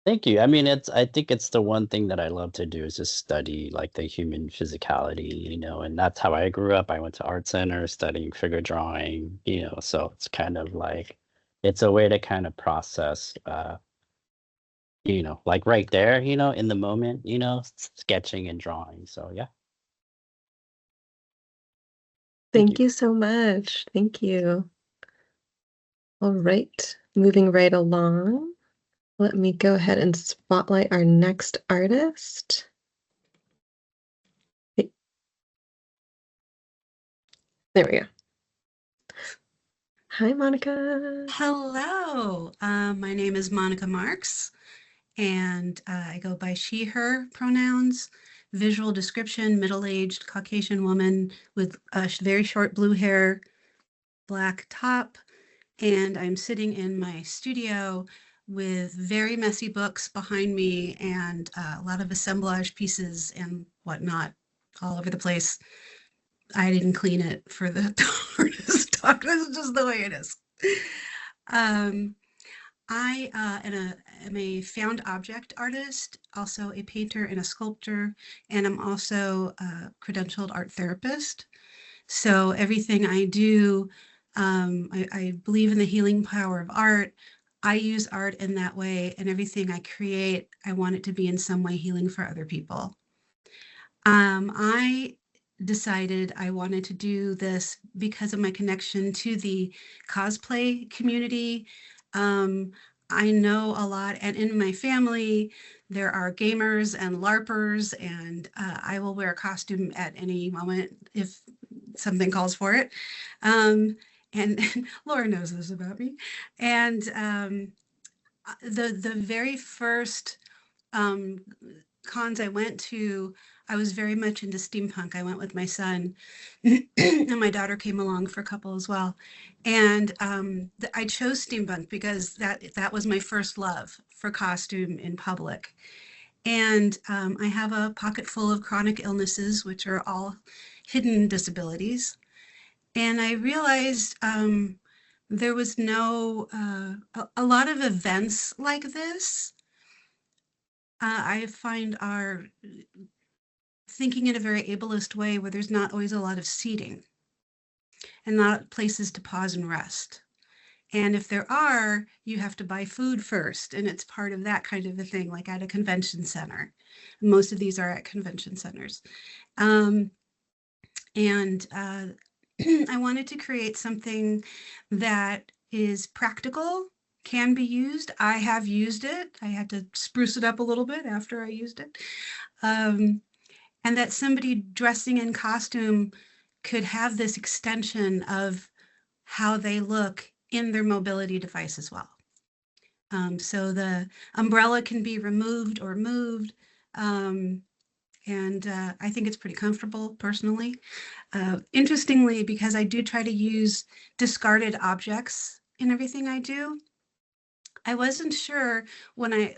Thank you. I mean, I think it's the one thing that I love to do is just study like the human physicality, you know, and that's how I grew up. I went to art center studying figure drawing, you know, so it's kind of like it's a way to kind of process you know, like right there, you know, in the moment, you know, sketching and drawing. So yeah. Thank you so much. Thank you. All right, moving right along. Let me go ahead and spotlight our next artist. There we go. Hi, Monica. Hello, my name is Monica Marks, and I go by she, her pronouns. Visual description, middle-aged Caucasian woman with very short blue hair, black top, and I'm sitting in my studio with very messy books behind me and a lot of assemblage pieces and whatnot all over the place. I didn't clean it for the artist talk. This is just the way it is. I am a found object artist, also a painter and a sculptor, and I'm also a credentialed art therapist. So everything I do, I believe in the healing power of art. I use art in that way, and everything I create, I want it to be in some way healing for other people. I decided I wanted to do this because of my connection to the cosplay community. I know a lot, and in my family, there are gamers and LARPers, and I will wear a costume at any moment if something calls for it. And Laura knows this about me. And the very first cons I went to, I was very much into steampunk. I went with my son, and my daughter came along for a couple as well. And I chose steampunk because that was my first love for costume in public. And I have a pocket full of chronic illnesses, which are all hidden disabilities. And I realized there was no, a lot of events like this I find are thinking in a very ableist way where there's not always a lot of seating and not places to pause and rest. And if there are, you have to buy food first. And it's part of that kind of a thing, like at a convention center. Most of these are at convention centers. I wanted to create something that is practical, can be used. I have used it. I had to spruce it up a little bit after I used it. And that somebody dressing in costume could have this extension of how they look in their mobility device as well. So the umbrella can be removed or moved. And I think it's pretty comfortable personally. Interestingly, because I do try to use discarded objects in everything I do, I wasn't sure when I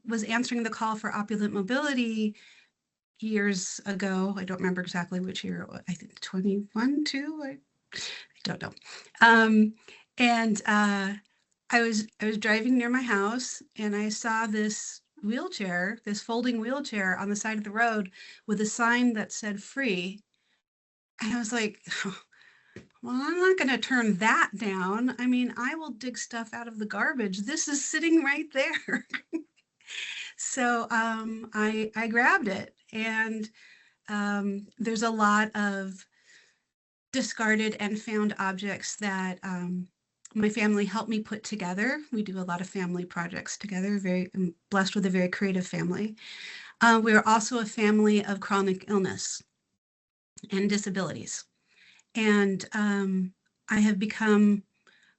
was answering the call for Opulent Mobility years ago. I don't remember exactly which year. I think 21, 2. I don't know. I was driving near my house and I saw this wheelchair, this folding wheelchair on the side of the road with a sign that said free. And I was like, well, I'm not going to turn that down. I mean, I will dig stuff out of the garbage. This is sitting right there. So I grabbed it, and there's a lot of discarded and found objects that my family helped me put together. We do a lot of family projects together. I'm blessed with a very creative family. We are also a family of chronic illness and disabilities. And I have become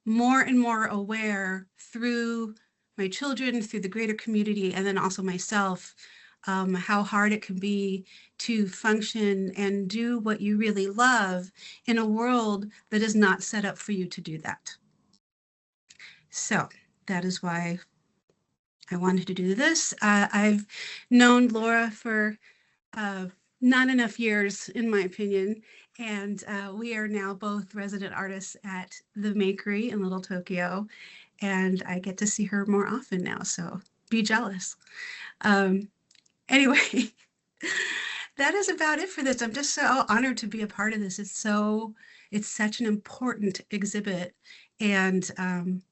more and more aware through my children, through the greater community, and then also myself, how hard it can be to function and do what you really love in a world that is not set up for you to do that. So that is why I wanted to do this. I've known Laura for not enough years, in my opinion, and we are now both resident artists at the Makery in Little Tokyo, and I get to see her more often now, so be jealous. Anyway, that is about it for this. I'm just so honored to be a part of this. It's such an important exhibit, and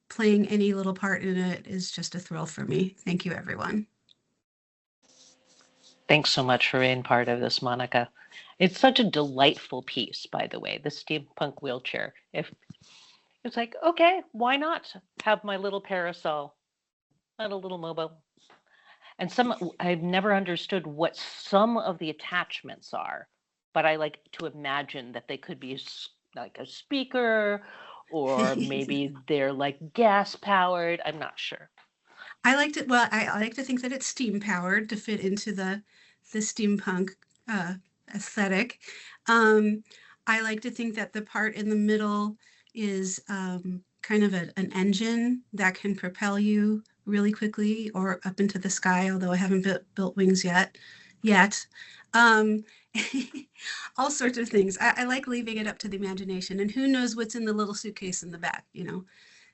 playing any little part in it is just a thrill for me. Thank you, everyone. Thanks so much for being part of this, Monica. It's such a delightful piece, by the way, the steampunk wheelchair. If it's like, okay, why not have my little parasol and a little mobile? And I've never understood what some of the attachments are, but I like to imagine that they could be like a speaker, or maybe they're like gas powered. I'm not sure. I like to think that it's steam powered to fit into the steampunk aesthetic. I like to think that the part in the middle is kind of an engine that can propel you really quickly or up into the sky, although I haven't built wings yet. All sorts of things. I like leaving it up to the imagination, and who knows what's in the little suitcase in the back, you know.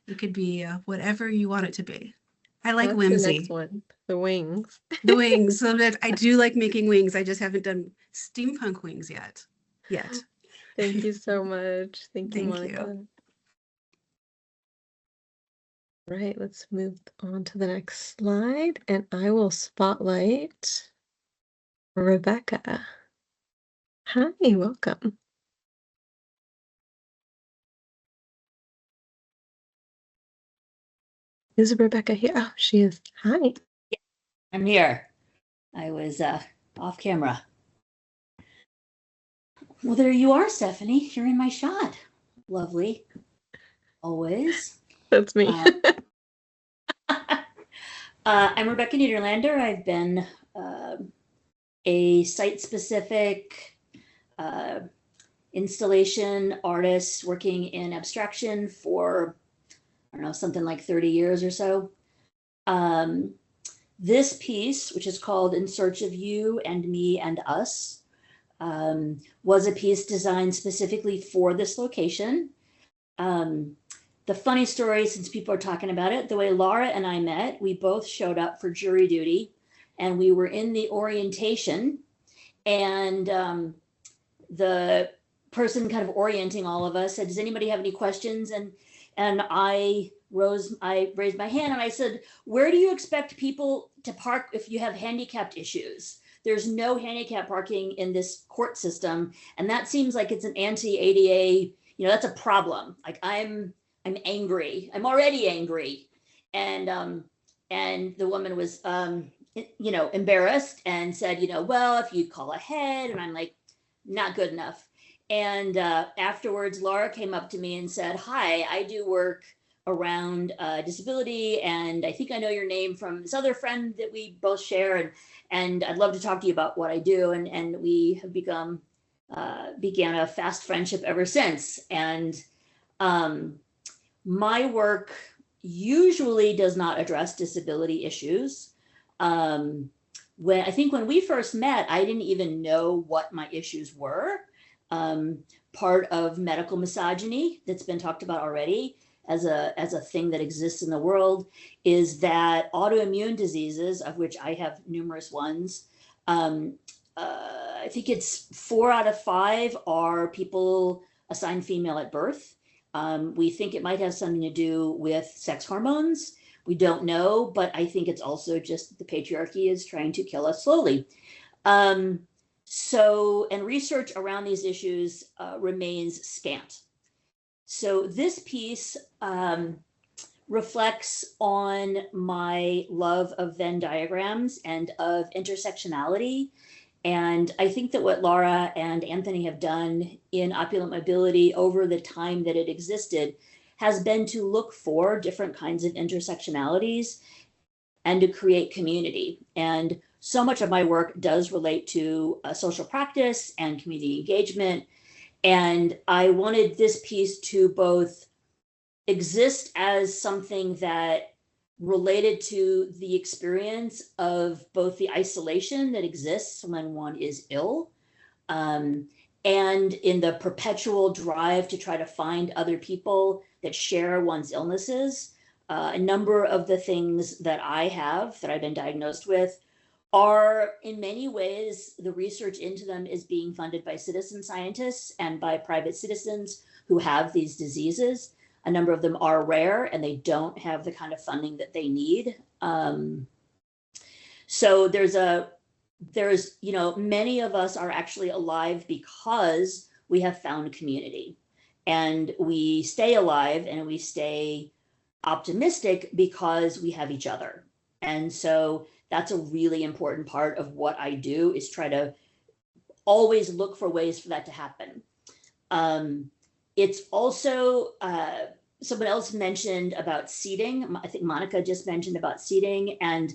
It could be whatever you want it to be. I like That's whimsy. The next one, the wings. The wings. So that I do like making wings. I just haven't done steampunk wings yet. Thank you so much. Thank you, Monica. Right, let's move on to the next slide, and I will spotlight Rebecca. Hi, welcome. Is Rebecca here? Oh, she is. Hi. I'm here. I was off camera. Well, there you are, Stephanie. You're in my shot. Lovely. Always. That's me. I'm Rebecca Niederlander. I've been a site-specific installation artist working in abstraction for, I don't know, something like 30 years or so. This piece, which is called In Search of You and Me and Us, was a piece designed specifically for this location. The funny story, since people are talking about it, the way Laura and I met, we both showed up for jury duty, and we were in the orientation, and the person kind of orienting all of us said, does anybody have any questions? And I raised my hand and I said, where do you expect people to park if you have handicapped issues? There's no handicap parking in this court system. And that seems like it's an anti-ADA, that's a problem. Like I'm angry. I'm already angry. And the woman was, embarrassed and said, well, if you call ahead, and I'm like, not good enough. And afterwards, Laura came up to me and said, hi, I do work around disability, and I think I know your name from this other friend that we both share, and I'd love to talk to you about what I do. And we have began a fast friendship ever since. And my work usually does not address disability issues. When we first met, I didn't even know what my issues were. Part of medical misogyny that's been talked about already as a thing that exists in the world is that autoimmune diseases, of which I have numerous ones, I think it's 4 out of 5 are people assigned female at birth. We think it might have something to do with sex hormones. We don't know, but I think it's also just the patriarchy is trying to kill us slowly. And research around these issues remains scant. So this piece reflects on my love of Venn diagrams and of intersectionality. And I think that what Laura and Anthony have done in Opulent Mobility over the time that it existed has been to look for different kinds of intersectionalities and to create community. And so much of my work does relate to social practice and community engagement. And I wanted this piece to both exist as something that related to the experience of both the isolation that exists when one is ill, and in the perpetual drive to try to find other people that share one's illnesses. A number of the things that I've been diagnosed with are in many ways, the research into them is being funded by citizen scientists and by private citizens who have these diseases. A number of them are rare and they don't have the kind of funding that they need. So many of us are actually alive because we have found community, and we stay alive and we stay optimistic because we have each other. And so that's a really important part of what I do, is try to always look for ways for that to happen. It's also, someone else mentioned about seating. I think Monica just mentioned about seating. And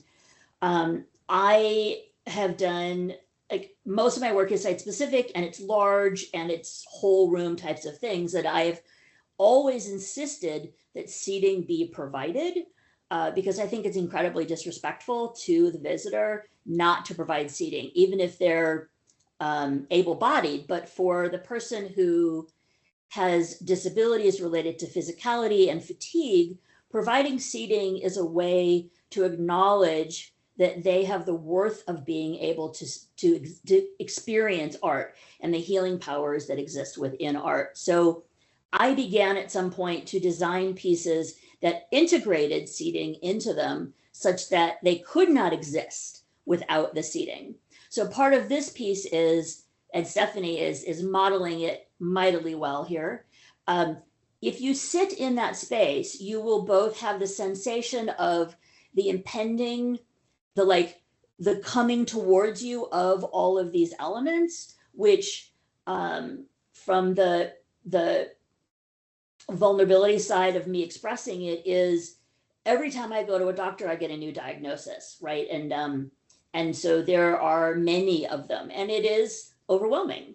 I have done, like, most of my work is site specific, and it's large and it's whole room types of things that I've always insisted that seating be provided, because I think it's incredibly disrespectful to the visitor not to provide seating, even if they're able-bodied. But for the person who has disabilities related to physicality and fatigue, providing seating is a way to acknowledge that they have the worth of being able to experience art and the healing powers that exist within art. So I began at some point to design pieces that integrated seating into them such that they could not exist without the seating. So part of this piece is, and Stephanie is modeling it mightily well here. If you sit in that space, you will both have the sensation of the impending, the coming towards you of all of these elements, which from the vulnerability side of me expressing it is, every time I go to a doctor, I get a new diagnosis, right? And so there are many of them, and it is overwhelming.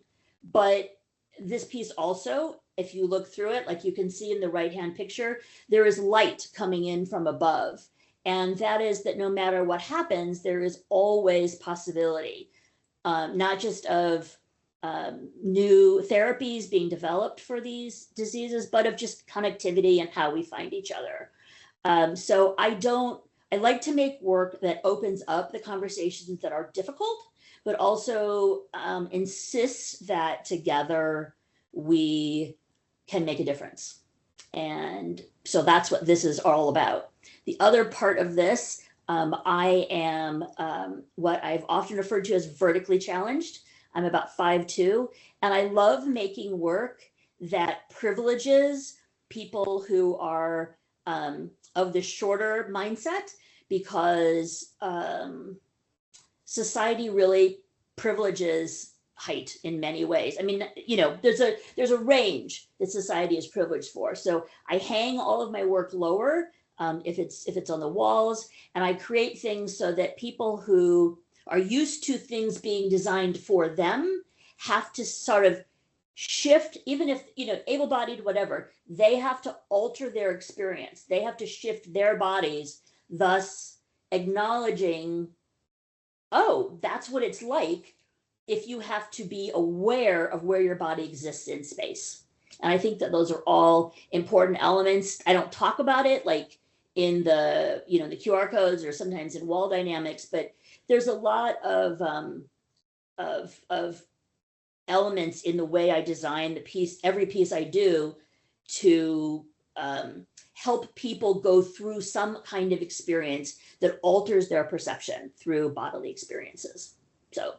But this piece also, if you look through it, like you can see in the right-hand picture, there is light coming in from above. And that is that no matter what happens, there is always possibility, not just of new therapies being developed for these diseases, but of just connectivity and how we find each other. So I like to make work that opens up the conversations that are difficult, but also insists that together we can make a difference. And so that's what this is all about. The other part of this, I am what I've often referred to as vertically challenged. I'm about 5'2", and I love making work that privileges people who are of the shorter mindset, because society really privileges height in many ways. I mean, there's a range that society is privileged for. So I hang all of my work lower if it's on the walls, and I create things so that people who are used to things being designed for them have to sort of shift, even if, able-bodied, whatever, they have to alter their experience. They have to shift their bodies, thus acknowledging, oh, that's what it's like if you have to be aware of where your body exists in space. And I think that those are all important elements. I don't talk about it like in the, the QR codes or sometimes in wall dynamics, but there's a lot of elements in the way I design the piece, every piece I do, to help people go through some kind of experience that alters their perception through bodily experiences. So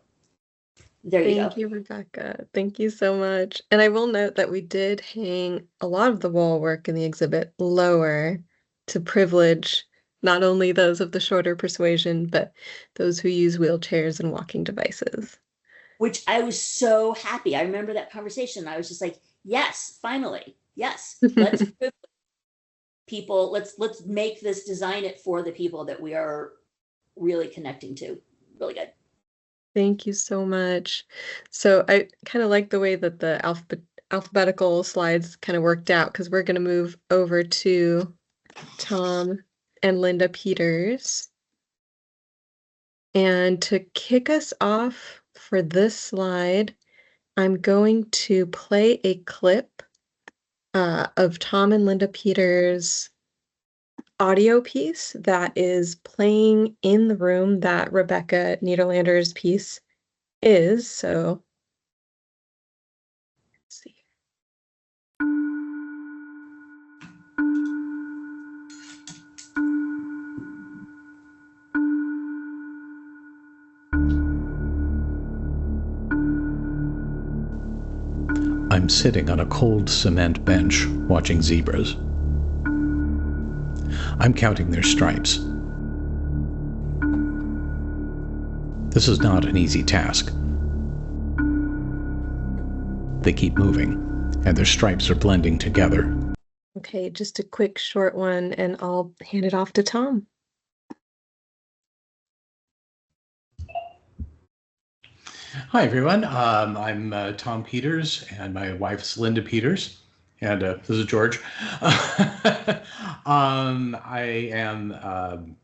There you go. Thank you, Rebecca. Thank you so much. And I will note that we did hang a lot of the wall work in the exhibit lower to privilege not only those of the shorter persuasion, but those who use wheelchairs and walking devices. Which I was so happy. I remember that conversation. I was just like, yes, finally, yes, let's privilege people. Let's make this, design it for the people that we are really connecting to. Really good. Thank you so much. So I kind of like the way that the alphabetical slides kind of worked out, because we're going to move over to Tom and Linda Peters. And to kick us off for this slide, I'm going to play a clip of Tom and Linda Peters' audio piece that is playing in the room that Rebecca Niederlander's piece is. So let's see. I'm sitting on a cold cement bench watching zebras. I'm counting their stripes. This is not an easy task. They keep moving, and their stripes are blending together. Okay, just a quick short one, and I'll hand it off to Tom. Hi, everyone. I'm Tom Peters, and my wife's Linda Peters. And this is George. I am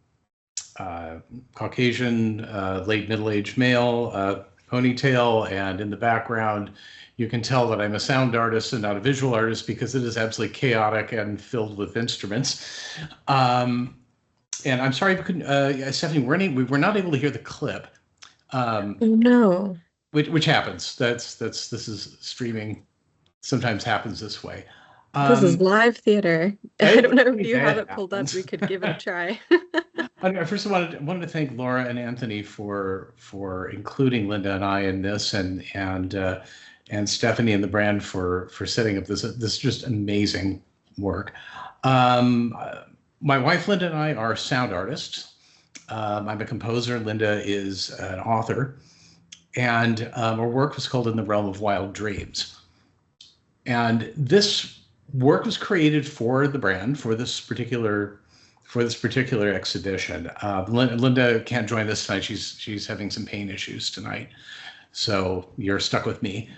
Caucasian, late middle-aged male, ponytail, and in the background, you can tell that I'm a sound artist and not a visual artist because it is absolutely chaotic and filled with instruments. And I'm sorry we couldn't, Stephanie, we were not able to hear the clip. Oh, no. Which happens. This is streaming. Sometimes happens this way. This is live theater. I don't know if you have it pulled up. We could give it a try. First, I wanted to thank Laura and Anthony for including Linda and I in this, and Stephanie and the brand for setting up this just amazing work. My wife Linda and I are sound artists. I'm a composer. Linda is an author, and our work was called In the Realm of Wild Dreams. And this work was created for the brand for this particular exhibition. Linda can't join us tonight. She's having some pain issues tonight, so you're stuck with me.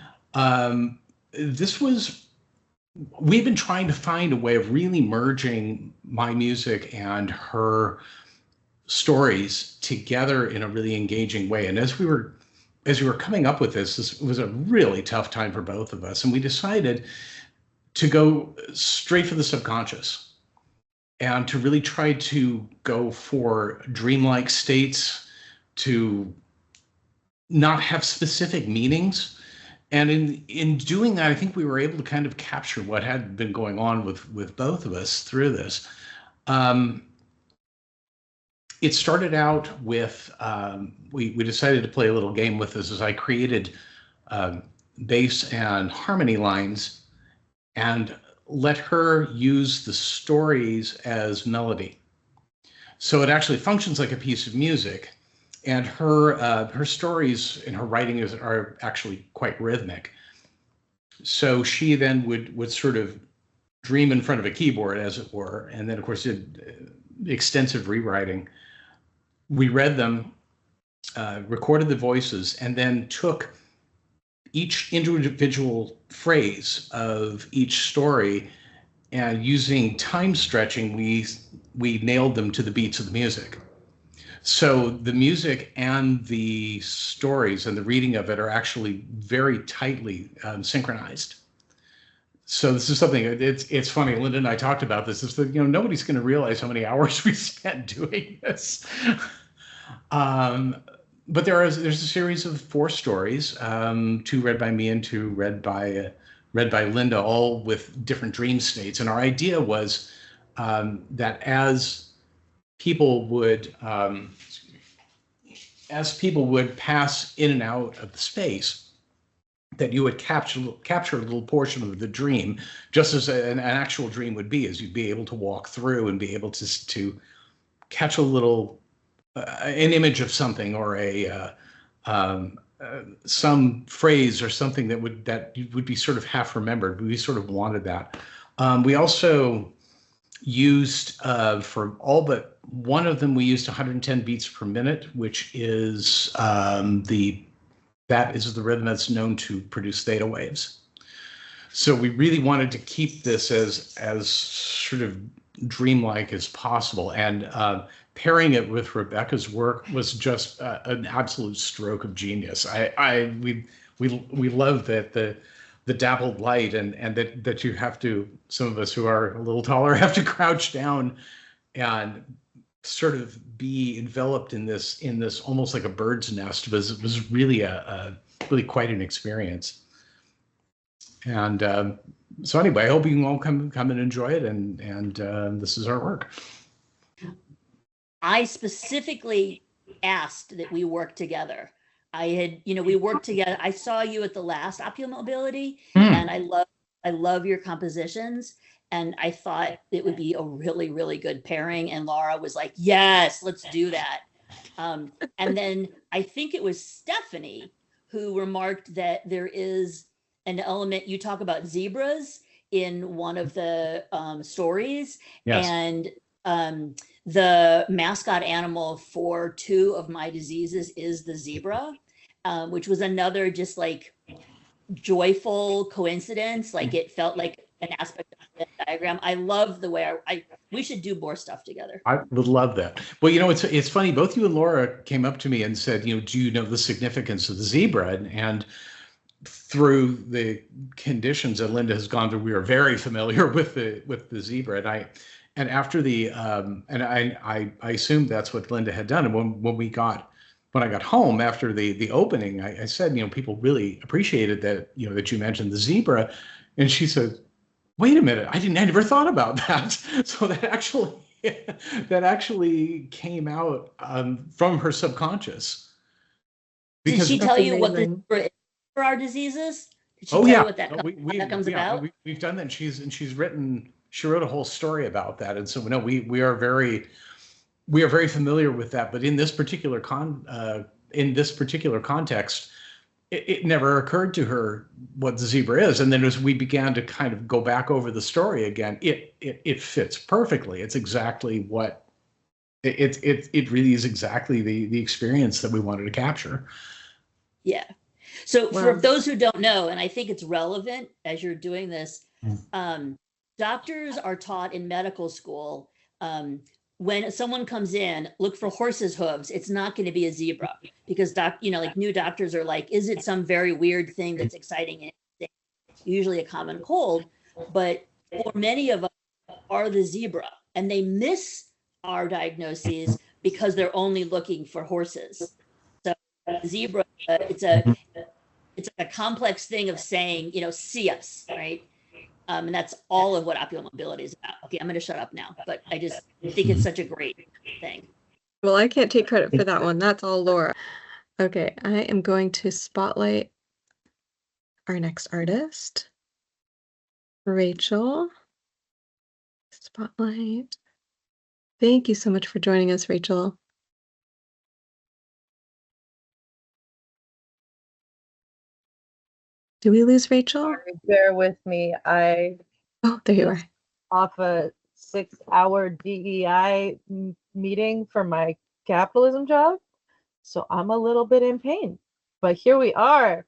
We've been trying to find a way of really merging my music and her stories together in a really engaging way. And as we were coming up with this was a really tough time for both of us, and we decided to go straight for the subconscious and to really try to go for dreamlike states, to not have specific meanings. And in doing that, I think we were able to kind of capture what had been going on with both of us through this. It started out with, we decided to play a little game with this as I created bass and harmony lines and let her use the stories as melody. So it actually functions like a piece of music, and her stories and her writing are actually quite rhythmic. So she then would sort of dream in front of a keyboard, as it were, and then of course did extensive rewriting. We read them, recorded the voices, and then took each individual phrase of each story, and using time stretching, we nailed them to the beats of the music. So the music and the stories and the reading of it are actually very tightly synchronized. So this is something, it's funny, Linda and I talked about this, is that, nobody's going to realize how many hours we spent doing this. But there's a series of 4 stories, 2 read by me and 2 read by Linda, all with different dream states. And our idea was that as people would as people would pass in and out of the space, that you would capture a little portion of the dream, just as an actual dream would be, as you'd be able to walk through and be able to catch a little, an image of something, or some phrase or something that would be sort of half remembered. We sort of wanted that. We also used, for all but one of them, we used 110 beats per minute, which is that is the rhythm that's known to produce theta waves. So we really wanted to keep this as sort of dreamlike as possible, and pairing it with Rebecca's work was just an absolute stroke of genius. We love that the dappled light, and that you have to, some of us who are a little taller have to crouch down and sort of be enveloped in this almost like a bird's nest. It was really really quite an experience. And so anyway, I hope you can all come and enjoy it, and this is our work. I specifically asked that we work together. We worked together. I saw you at the last Opulent Mobility, and I love your compositions, and I thought it would be a really, really good pairing. And Laura was like, yes, let's do that. And then I think it was Stephanie who remarked that there is an element, you talk about zebras in one of the stories. Yes. And the mascot animal for 2 of my diseases is the zebra, which was another just like joyful coincidence. Like it felt like an aspect of the diagram. I love the way we should do more stuff together. I would love that. Well, it's funny. Both you and Laura came up to me and said, do you know the significance of the zebra? And through the conditions that Linda has gone through, we are very familiar with the zebra. And after the and I assumed that's what Linda had done. And when I got home after the opening, I said, people really appreciated that, that you mentioned the zebra. And she said, wait a minute, I never thought about that. So that actually came out from her subconscious. Did she tell you what the zebra is for our diseases? Did she tell you what that comes about? We've done that, and she wrote a whole story about that. And so we are very familiar with that. But in this particular context, it never occurred to her what the zebra is. And then as we began to kind of go back over the story again, it fits perfectly. It's exactly what it really is, exactly the experience that we wanted to capture. Yeah. So for those who don't know, and I think it's relevant as you're doing this, doctors are taught in medical school, when someone comes in, look for horse's hooves. It's not going to be a zebra, because new doctors are like, is it some very weird thing that's exciting? Usually a common cold, but for many of us are the zebra, and they miss our diagnoses because they're only looking for horses. So zebra, it's a complex thing of saying, see us, right? And that's all of what Opulent Mobility is about. Okay, I'm going to shut up now, but I just think it's such a great thing. Well, I can't take credit for that one. That's all Laura. Okay, I am going to spotlight our next artist, Rachel. Spotlight. Thank you so much for joining us, Rachel. Do we lose Rachel? Sorry, bear with me. Oh, there you are. Off a 6-hour DEI meeting for my capitalism job, so I'm a little bit in pain. But here we are.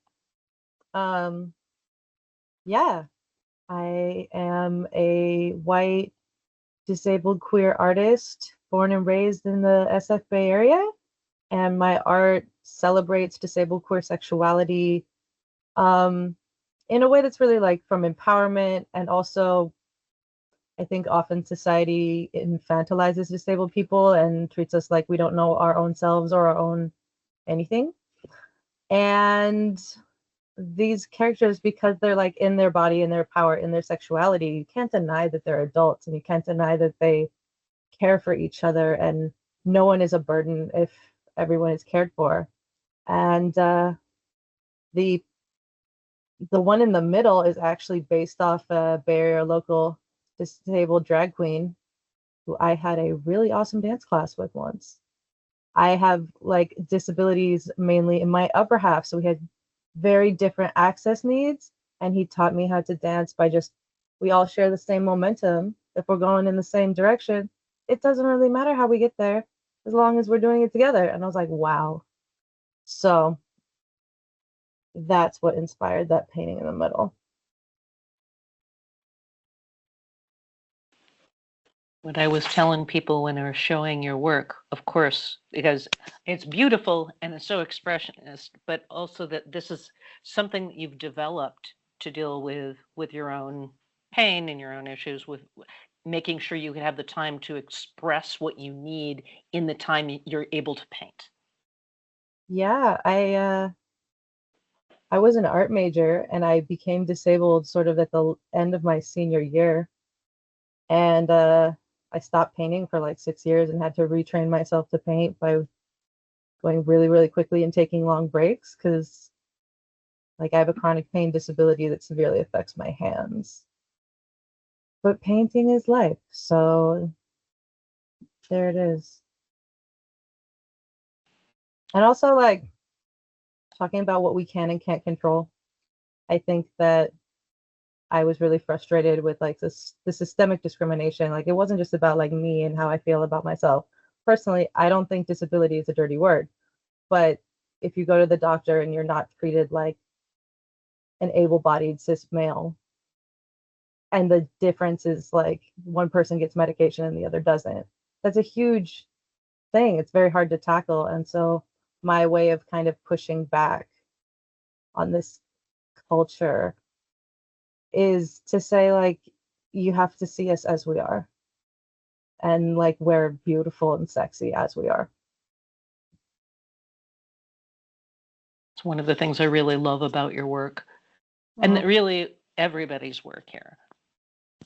Yeah, I am a white, disabled queer artist born and raised in the SF Bay Area, and my art celebrates disabled queer sexuality in a way that's really like from empowerment, and also I think often society infantilizes disabled people and treats us like we don't know our own selves or our own anything. And these characters, because they're like in their body, in their power, in their sexuality, you can't deny that they're adults, and you can't deny that they care for each other, and no one is a burden. If everyone is cared for. And the one in the middle is actually based off a Bay Area local disabled drag queen who I had a really awesome dance class with once. I have like disabilities mainly in my upper half, so we had very different access needs, and he taught me how to dance by just, we all share the same momentum. If we're going in the same direction, it doesn't really matter how we get there as long as we're doing it together. And I was like, wow. So that's what inspired that painting in the middle. What I was telling people when I was showing your work, of course, because it's beautiful and it's so expressionist, but also that this is something that you've developed to deal with your own pain and your own issues, with making sure you can have the time to express what you need in the time you're able to paint. Yeah, I was an art major and I became disabled sort of at the end of my senior year. And I stopped painting for like 6 years and had to retrain myself to paint by going really, really quickly and taking long breaks because like I have a chronic pain disability that severely affects my hands. But painting is life, so there it is. And also like talking about what we can and can't control. I think that I was really frustrated with like the systemic discrimination. Like it wasn't just about like me and how I feel about myself. Personally, I don't think disability is a dirty word. But if you go to the doctor and you're not treated like an able-bodied cis male, and the difference is like one person gets medication and the other doesn't, that's a huge thing. It's very hard to tackle. And so my way of kind of pushing back on this culture is to say like you have to see us as we are, and like we're beautiful and sexy as we are. It's one of the things I really love about your work, and that really everybody's work here.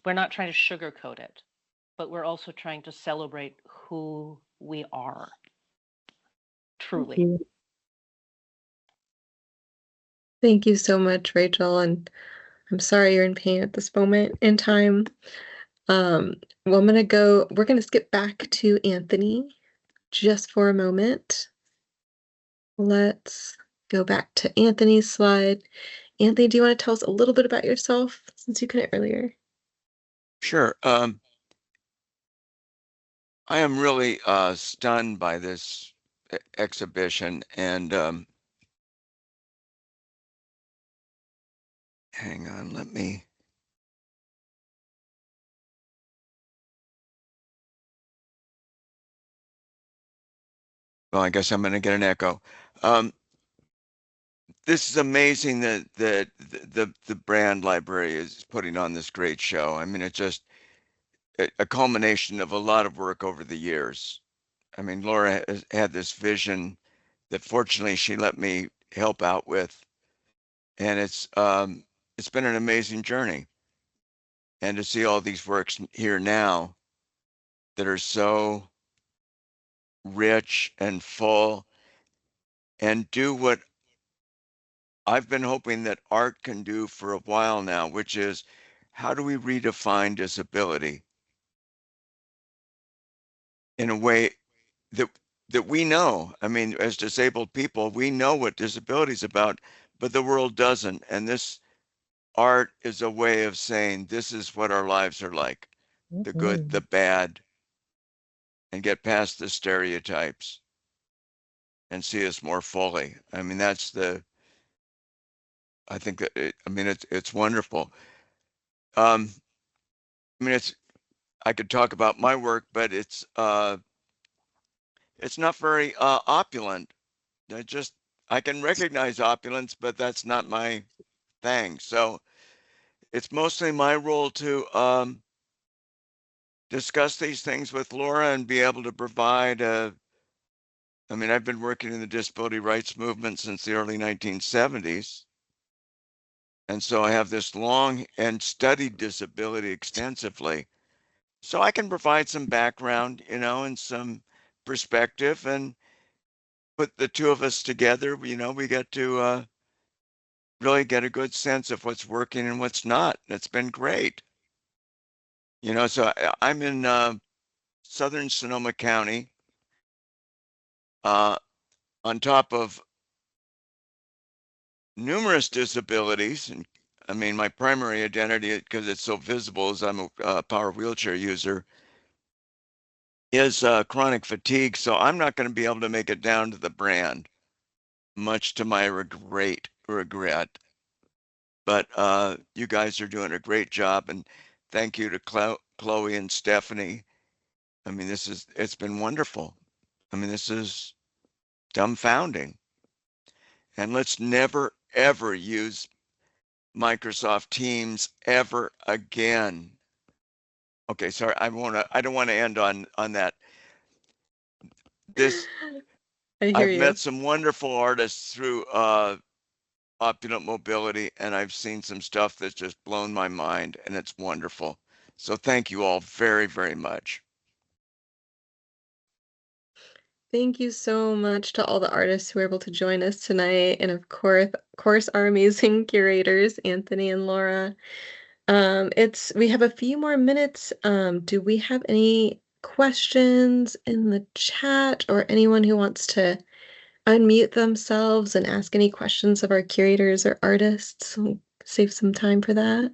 We're not trying to sugarcoat it, but we're also trying to celebrate who we are, truly. Thank you so much, Rachel, and I'm sorry you're in pain at this moment in time. Well, we're gonna skip back to Anthony just for a moment. Let's go back to Anthony's slide. Anthony, do you want to tell us a little bit about yourself since you couldn't earlier? Sure. I am really stunned by this exhibition, and hang on, let me. Well, I guess I'm going to get an echo. This is amazing that the brand library is putting on this great show. I mean, it's just a culmination of a lot of work over the years. I mean, Laura has had this vision that fortunately she let me help out with, and it's been an amazing journey. And to see all these works here now that are so rich and full and do what I've been hoping that art can do for a while now, which is how do we redefine disability in a way that we know? I mean, as disabled people, we know what disability is about, but the world doesn't. And this art is a way of saying this is what our lives are like, the good, the bad, and get past the stereotypes and see us more fully. I mean, I think that it's wonderful. I mean, I could talk about my work, but it's not very opulent. I can recognize opulence, but that's not my thing. So it's mostly my role to discuss these things with Laura and be able to provide I mean, I've been working in the disability rights movement since the early 1970s. And so I have this long and studied disability extensively. So I can provide some background, and some perspective. And put the two of us together, you know, we get to really get a good sense of what's working and what's not. It's been great. You know, so I'm in southern Sonoma County, on top of numerous disabilities. And I mean, my primary identity, because it's so visible, is I'm a power wheelchair user, is chronic fatigue. So I'm not going to be able to make it down to the brand, much to my regret. But you guys are doing a great job, and thank you to Chloe and Stephanie. I mean, it's been wonderful. I mean, this is dumbfounding. And let's never, ever use Microsoft Teams ever again. Okay, sorry, I don't want to end on that. I've met some wonderful artists through Opulent Mobility, and I've seen some stuff that's just blown my mind, and it's wonderful. So thank you all very, very much. Thank you so much to all the artists who were able to join us tonight, and of course, our amazing curators, Anthony and Laura. We have a few more minutes. Do we have any questions in the chat, or anyone who wants to unmute themselves and ask any questions of our curators or artists? We'll save some time for that.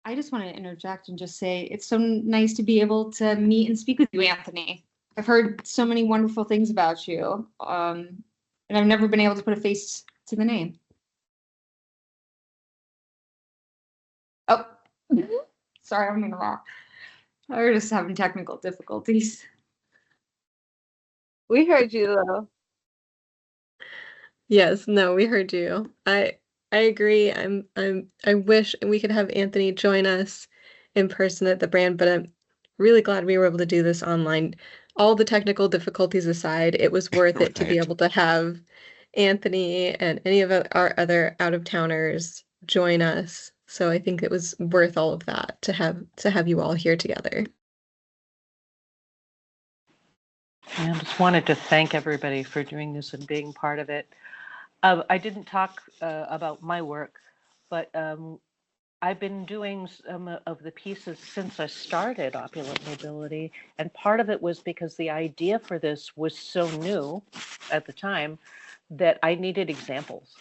I just want to interject and just say it's so nice to be able to meet and speak with you, Anthony. I've heard so many wonderful things about you, and I've never been able to put a face to the name. Oh, sorry, I'm in the wrong. We're just having technical difficulties. We heard you though. Yes, no, we heard you. I agree. I wish we could have Anthony join us in person at the brand, but I'm really glad we were able to do this online. All the technical difficulties aside, it was worth it to be able to have Anthony and any of our other out-of-towners join us. So I think it was worth all of that to have you all here together. I just wanted to thank everybody for doing this and being part of it. I didn't talk about my work, but I've been doing some of the pieces since I started Opulent Mobility, and part of it was because the idea for this was so new at the time that I needed examples.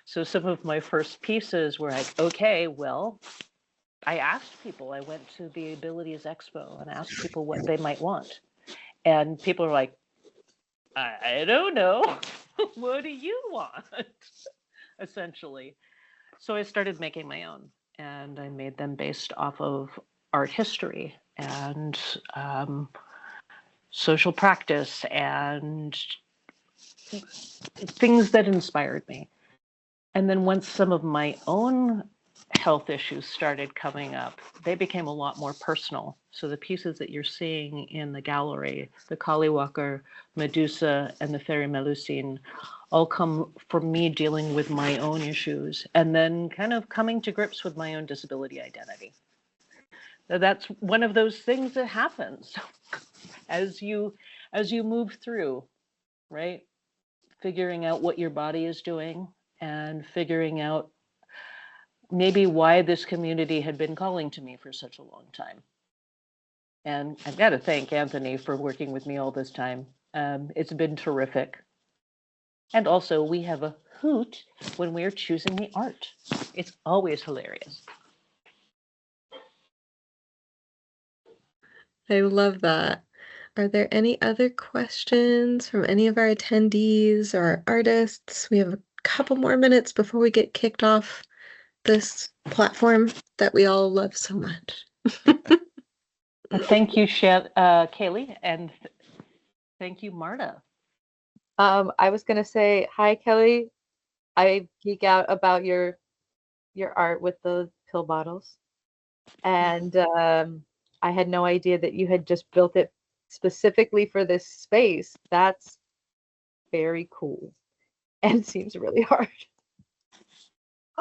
So some of my first pieces were like, okay, well, I asked people, I went to the Abilities Expo and asked people what they might want. And people are like, I don't know. What do you want? Essentially. So I started making my own, and I made them based off of art history and social practice and things that inspired me. And then once some of my own health issues started coming up, they became a lot more personal. So the pieces that you're seeing in the gallery, the Collywalker, Medusa, and the Fairy Melusine, all come from me dealing with my own issues and then kind of coming to grips with my own disability identity. That's one of those things that happens as you move through, right? Figuring out what your body is doing and figuring out maybe why this community had been calling to me for such a long time. And I've got to thank Anthony for working with me all this time. It's been terrific. And also, we have a hoot when we're choosing the art. It's always hilarious. I love that. Are there any other questions from any of our attendees or our artists? We have a couple more minutes before we get kicked off this platform that we all love so much. Thank you, Kellie, and thank you, Marta. I was gonna say hi, Kellie. I geek out about your art with the pill bottles, and I had no idea that you had just built it specifically for this space. That's very cool, and seems really hard.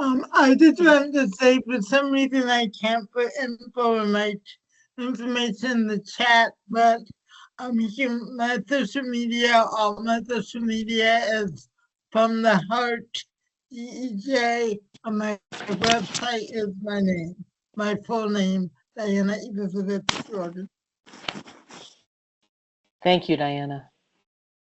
I just wanted to say, for some reason, I can't put info in my information in the chat, but you can, my social media, all my social media is From the Heart EJ, and my website is my name, my full name, Diana Elizabeth Jordan. Thank you, Diana.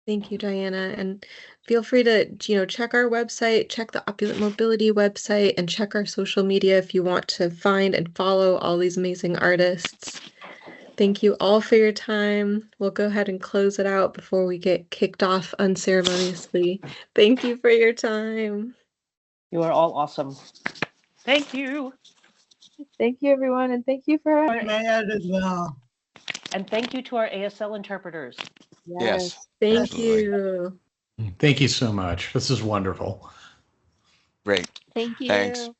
Thank you, Diana. And feel free to, check our website, check the Opulent Mobility website, and check our social media if you want to find and follow all these amazing artists. Thank you all for your time. We'll go ahead and close it out before we get kicked off unceremoniously. Thank you for your time. You are all awesome. Thank you. Thank you, everyone, and thank you for having me. As well. And thank you to our ASL interpreters. Yes. Thank absolutely. you. Thank you so much. This is wonderful. Great. Thank you. Thanks.